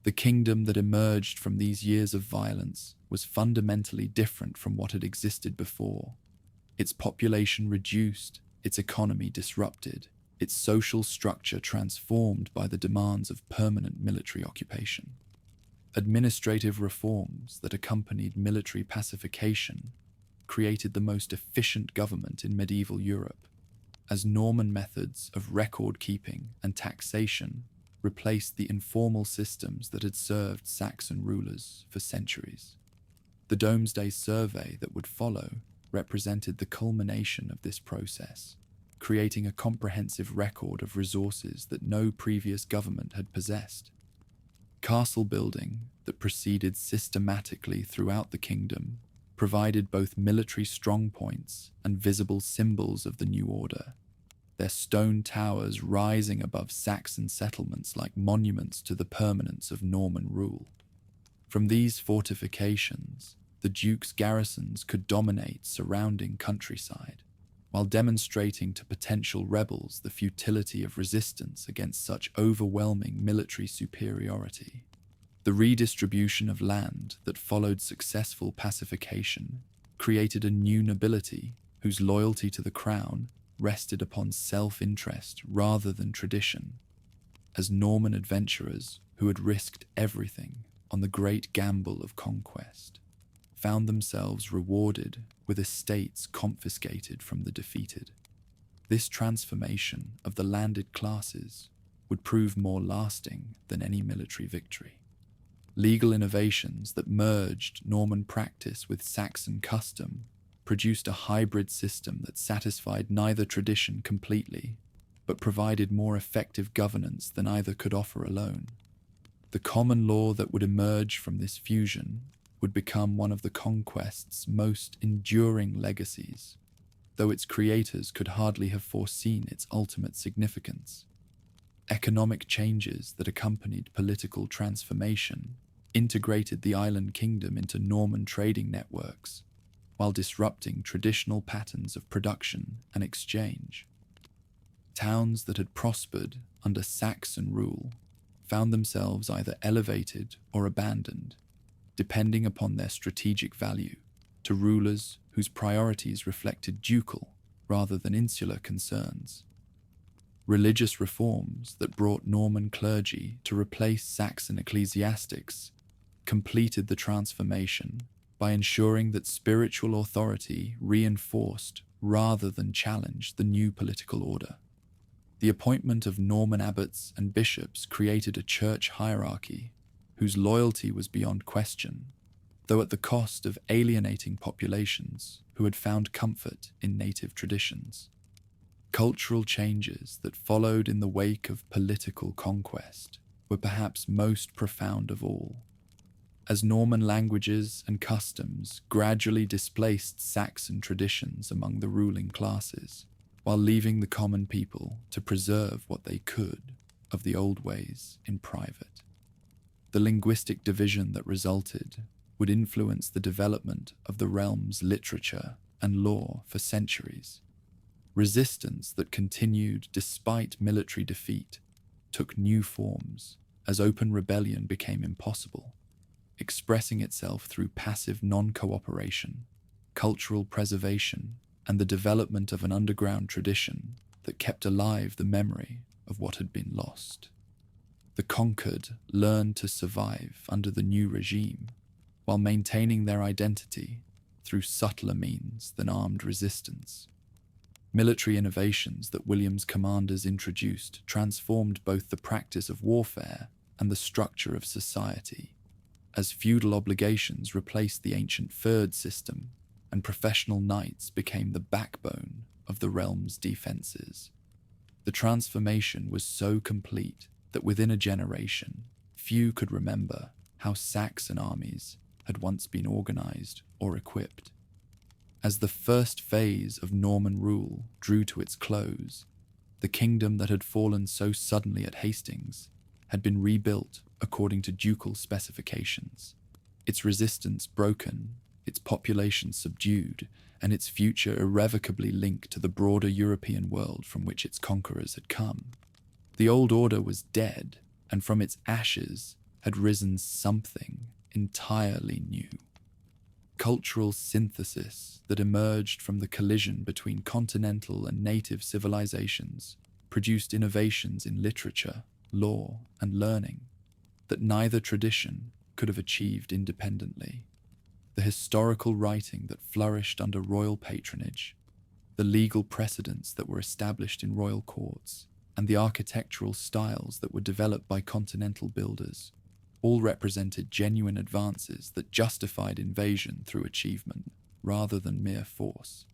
The kingdom that emerged from these years of violence was fundamentally different from what had existed before. Its population reduced, its economy disrupted, its social structure transformed by the demands of permanent military occupation. Administrative reforms that accompanied military pacification created the most efficient government in medieval Europe, as Norman methods of record-keeping and taxation replaced the informal systems that had served Saxon rulers for centuries. The Domesday Survey that would follow represented the culmination of this process, creating a comprehensive record of resources that no previous government had possessed. Castle building that proceeded systematically throughout the kingdom provided both military strongpoints and visible symbols of the new order, their stone towers rising above Saxon settlements like monuments to the permanence of Norman rule. From these fortifications, the Duke's garrisons could dominate surrounding countryside, while demonstrating to potential rebels the futility of resistance against such overwhelming military superiority. The redistribution of land that followed successful pacification created a new nobility whose loyalty to the crown rested upon self-interest rather than tradition, as Norman adventurers who had risked everything on the great gamble of conquest found themselves rewarded with estates confiscated from the defeated. This transformation of the landed classes would prove more lasting than any military victory. Legal innovations that merged Norman practice with Saxon custom produced a hybrid system that satisfied neither tradition completely, but provided more effective governance than either could offer alone. The common law that would emerge from this fusion would become one of the conquest's most enduring legacies, though its creators could hardly have foreseen its ultimate significance. Economic changes that accompanied political transformation integrated the island kingdom into Norman trading networks, while disrupting traditional patterns of production and exchange. Towns that had prospered under Saxon rule found themselves either elevated or abandoned, depending upon their strategic value, to rulers whose priorities reflected ducal rather than insular concerns. Religious reforms that brought Norman clergy to replace Saxon ecclesiastics completed the transformation by ensuring that spiritual authority reinforced rather than challenged the new political order. The appointment of Norman abbots and bishops created a church hierarchy whose loyalty was beyond question, though at the cost of alienating populations who had found comfort in native traditions. Cultural changes that followed in the wake of political conquest were perhaps most profound of all. As Norman languages and customs gradually displaced Saxon traditions among the ruling classes, while leaving the common people to preserve what they could of the old ways in private. The linguistic division that resulted would influence the development of the realm's literature and law for centuries. Resistance that continued despite military defeat took new forms as open rebellion became impossible, expressing itself through passive non-cooperation, cultural preservation, and the development of an underground tradition that kept alive the memory of what had been lost. The conquered learned to survive under the new regime, while maintaining their identity through subtler means than armed resistance. Military innovations that William's commanders introduced transformed both the practice of warfare and the structure of society, as feudal obligations replaced the ancient fyrd system, and professional knights became the backbone of the realm's defenses. The transformation was so complete that within a generation, few could remember how Saxon armies had once been organized or equipped. As the first phase of Norman rule drew to its close, the kingdom that had fallen so suddenly at Hastings had been rebuilt according to ducal specifications, its resistance broken, its population subdued, and its future irrevocably linked to the broader European world from which its conquerors had come. The old order was dead, and from its ashes, had risen something entirely new. Cultural synthesis that emerged from the collision between continental and native civilizations produced innovations in literature, law, and learning that neither tradition could have achieved independently. The historical writing that flourished under royal patronage, the legal precedents that were established in royal courts, and the architectural styles that were developed by continental builders all represented genuine advances that justified invasion through achievement rather than mere force.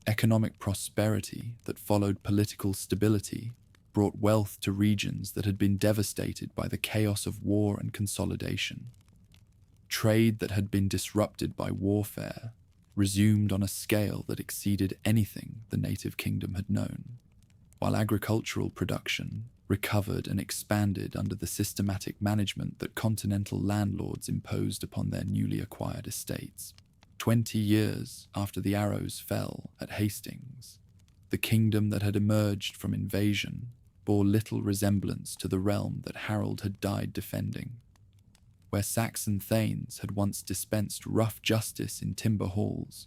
Economic prosperity that followed political stability brought wealth to regions that had been devastated by the chaos of war and consolidation. Trade that had been disrupted by warfare resumed on a scale that exceeded anything the native kingdom had known, while agricultural production recovered and expanded under the systematic management that continental landlords imposed upon their newly acquired estates. 20 years after the arrows fell at Hastings, the kingdom that had emerged from invasion bore little resemblance to the realm that Harold had died defending. Where Saxon thanes had once dispensed rough justice in timber halls,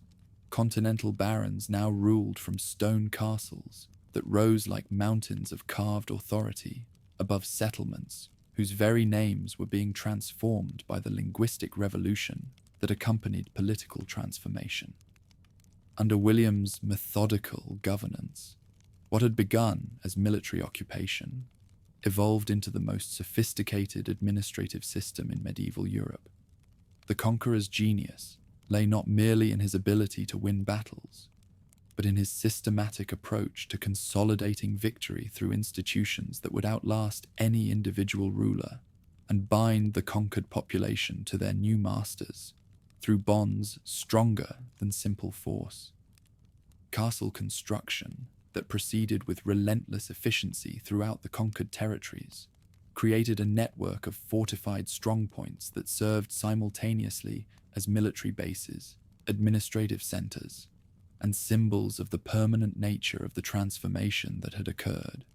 continental barons now ruled from stone castles that rose like mountains of carved authority above settlements whose very names were being transformed by the linguistic revolution that accompanied political transformation. Under William's methodical governance, what had begun as military occupation evolved into the most sophisticated administrative system in medieval Europe. The conqueror's genius lay not merely in his ability to win battles, but in his systematic approach to consolidating victory through institutions that would outlast any individual ruler and bind the conquered population to their new masters through bonds stronger than simple force. Castle construction that proceeded with relentless efficiency throughout the conquered territories created a network of fortified strongpoints that served simultaneously as military bases, administrative centers, and symbols of the permanent nature of the transformation that had occurred.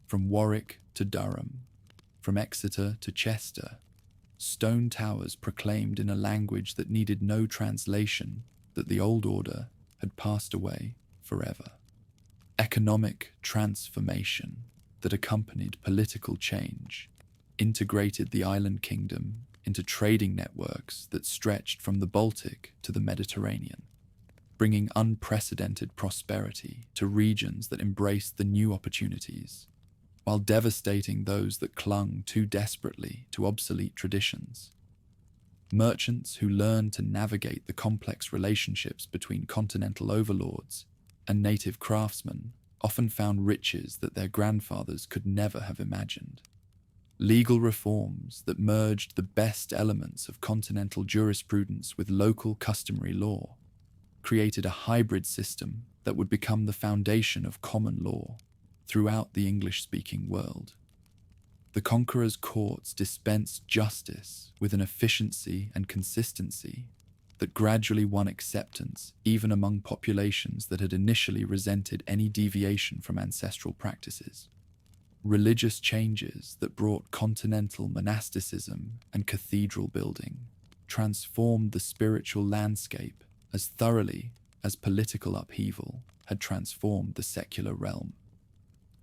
From Warwick to Durham, from Exeter to Chester, stone towers proclaimed in a language that needed no translation that the old order had passed away forever. Economic transformation that accompanied political change integrated the island kingdom into trading networks that stretched from the Baltic to the Mediterranean, bringing unprecedented prosperity to regions that embraced the new opportunities, while devastating those that clung too desperately to obsolete traditions. Merchants who learned to navigate the complex relationships between continental overlords and native craftsmen often found riches that their grandfathers could never have imagined. Legal reforms that merged the best elements of continental jurisprudence with local customary law created a hybrid system that would become the foundation of common law throughout the English-speaking world. The conqueror's courts dispensed justice with an efficiency and consistency that gradually won acceptance even among populations that had initially resented any deviation from ancestral practices. Religious changes that brought continental monasticism and cathedral building transformed the spiritual landscape as thoroughly as political upheaval had transformed the secular realm.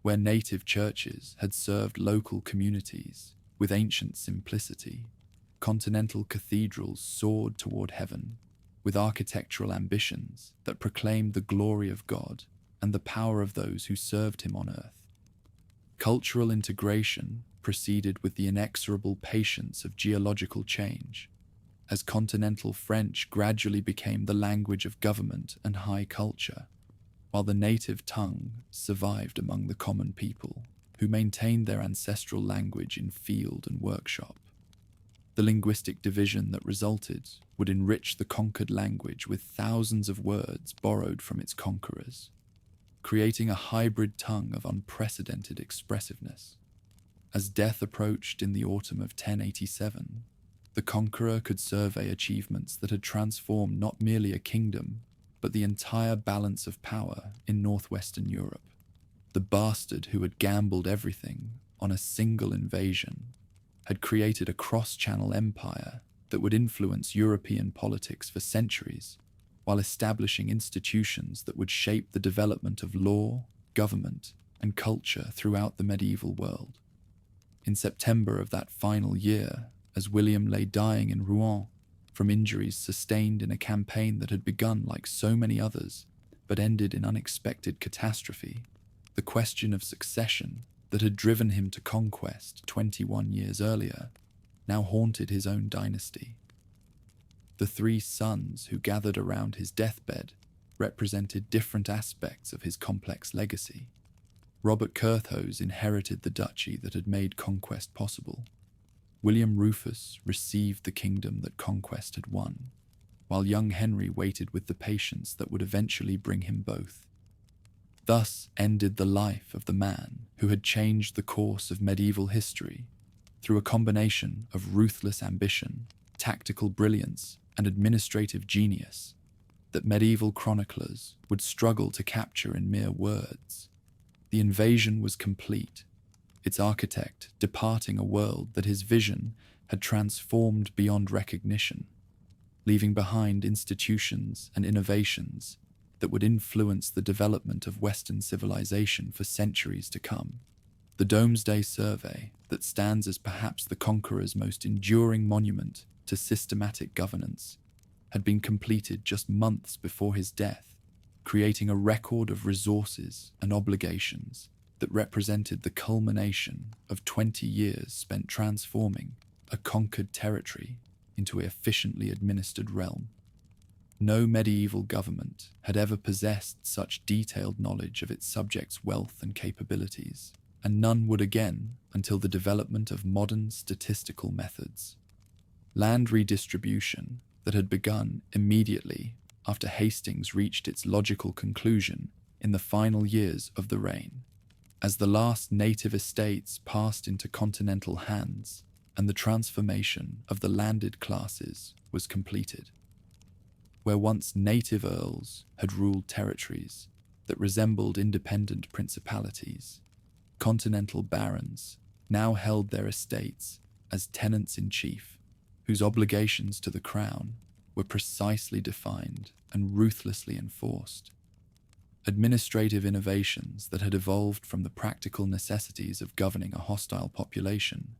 Where native churches had served local communities with ancient simplicity, continental cathedrals soared toward heaven with architectural ambitions that proclaimed the glory of God and the power of those who served him on earth. Cultural integration proceeded with the inexorable patience of geological change, as continental French gradually became the language of government and high culture, while the native tongue survived among the common people, who maintained their ancestral language in field and workshop. The linguistic division that resulted would enrich the conquered language with thousands of words borrowed from its conquerors, creating a hybrid tongue of unprecedented expressiveness. As death approached in the autumn of 1087, the conqueror could survey achievements that had transformed not merely a kingdom, but the entire balance of power in northwestern Europe. The bastard who had gambled everything on a single invasion had created a cross-channel empire that would influence European politics for centuries, while establishing institutions that would shape the development of law, government, and culture throughout the medieval world. In September of that final year, as William lay dying in Rouen from injuries sustained in a campaign that had begun like so many others, but ended in unexpected catastrophe, the question of succession that had driven him to conquest 21 years earlier now haunted his own dynasty. The three sons who gathered around his deathbed represented different aspects of his complex legacy. Robert Curthose inherited the duchy that had made conquest possible. William Rufus received the kingdom that conquest had won, while young Henry waited with the patience that would eventually bring him both. Thus ended the life of the man who had changed the course of medieval history through a combination of ruthless ambition, tactical brilliance, and administrative genius that medieval chroniclers would struggle to capture in mere words. The invasion was complete, its architect departing a world that his vision had transformed beyond recognition, leaving behind institutions and innovations that would influence the development of Western civilization for centuries to come. The Domesday Survey, that stands as perhaps the conqueror's most enduring monument to systematic governance, had been completed just months before his death, creating a record of resources and obligations that represented the culmination of 20 years spent transforming a conquered territory into an efficiently administered realm. No medieval government had ever possessed such detailed knowledge of its subjects' wealth and capabilities, and none would again until the development of modern statistical methods. Land redistribution that had begun immediately after Hastings reached its logical conclusion in the final years of the reign, as the last native estates passed into continental hands and the transformation of the landed classes was completed. Where once native earls had ruled territories that resembled independent principalities, continental barons now held their estates as tenants-in-chief, whose obligations to the crown were precisely defined and ruthlessly enforced. Administrative innovations that had evolved from the practical necessities of governing a hostile population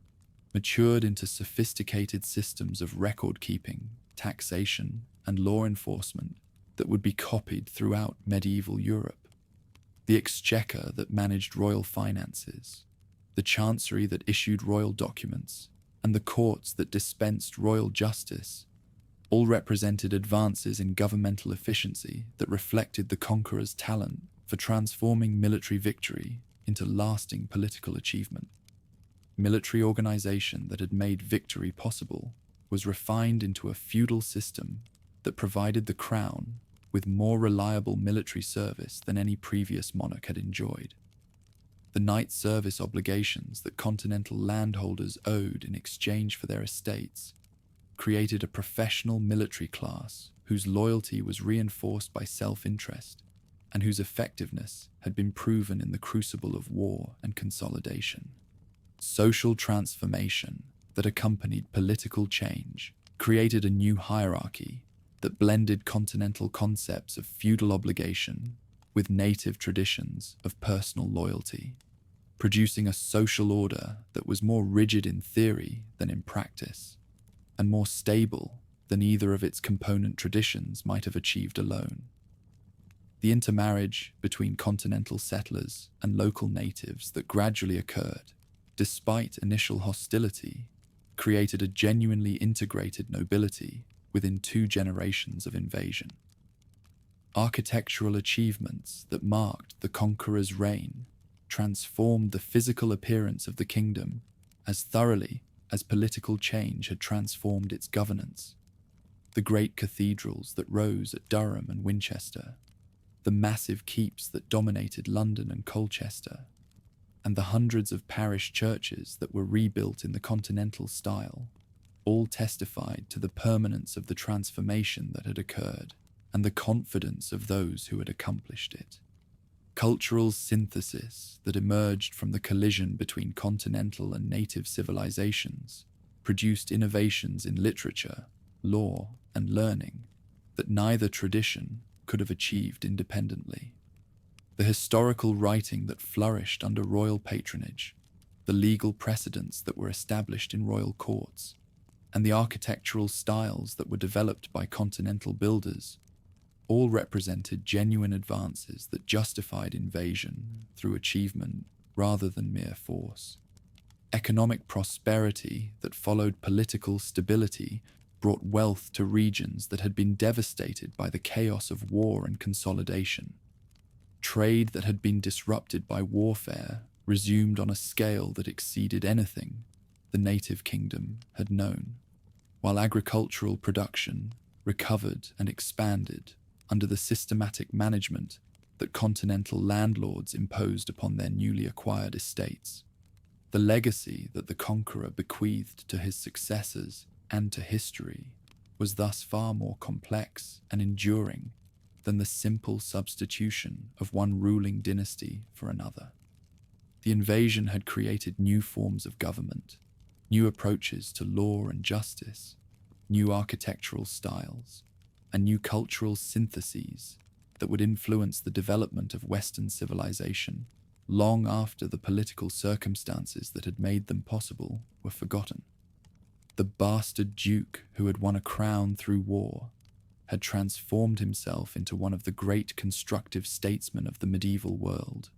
matured into sophisticated systems of record-keeping, taxation, and law enforcement that would be copied throughout medieval Europe. The exchequer that managed royal finances, the chancery that issued royal documents, and the courts that dispensed royal justice all represented advances in governmental efficiency that reflected the conqueror's talent for transforming military victory into lasting political achievement. Military organization that had made victory possible was refined into a feudal system that provided the crown with more reliable military service than any previous monarch had enjoyed. The knight service obligations that continental landholders owed in exchange for their estates created a professional military class whose loyalty was reinforced by self-interest and whose effectiveness had been proven in the crucible of war and consolidation. Social transformation that accompanied political change created a new hierarchy that blended continental concepts of feudal obligation with native traditions of personal loyalty, producing a social order that was more rigid in theory than in practice, and more stable than either of its component traditions might have achieved alone. The intermarriage between continental settlers and local natives that gradually occurred, despite initial hostility, created a genuinely integrated nobility within 2 generations of invasion. Architectural achievements that marked the conqueror's reign transformed the physical appearance of the kingdom as thoroughly as political change had transformed its governance. The great cathedrals that rose at Durham and Winchester, the massive keeps that dominated London and Colchester, and the hundreds of parish churches that were rebuilt in the continental style, all testified to the permanence of the transformation that had occurred and the confidence of those who had accomplished it. cultural synthesis that emerged from the collision between continental and native civilizations produced innovations in literature, law, and learning that neither tradition could have achieved independently. The historical writing that flourished under royal patronage, the legal precedents that were established in royal courts, and the architectural styles that were developed by continental builders all represented genuine advances that justified invasion through achievement rather than mere force. Economic prosperity that followed political stability brought wealth to regions that had been devastated by the chaos of war and consolidation. Trade that had been disrupted by warfare resumed on a scale that exceeded anything the native kingdom had known, while agricultural production recovered and expanded under the systematic management that continental landlords imposed upon their newly acquired estates. The legacy that the conqueror bequeathed to his successors and to history was thus far more complex and enduring than the simple substitution of one ruling dynasty for another. The invasion had created new forms of government, new approaches to law and justice, new architectural styles, and new cultural syntheses that would influence the development of Western civilization long after the political circumstances that had made them possible were forgotten. The bastard duke who had won a crown through war had transformed himself into one of the great constructive statesmen of the medieval world.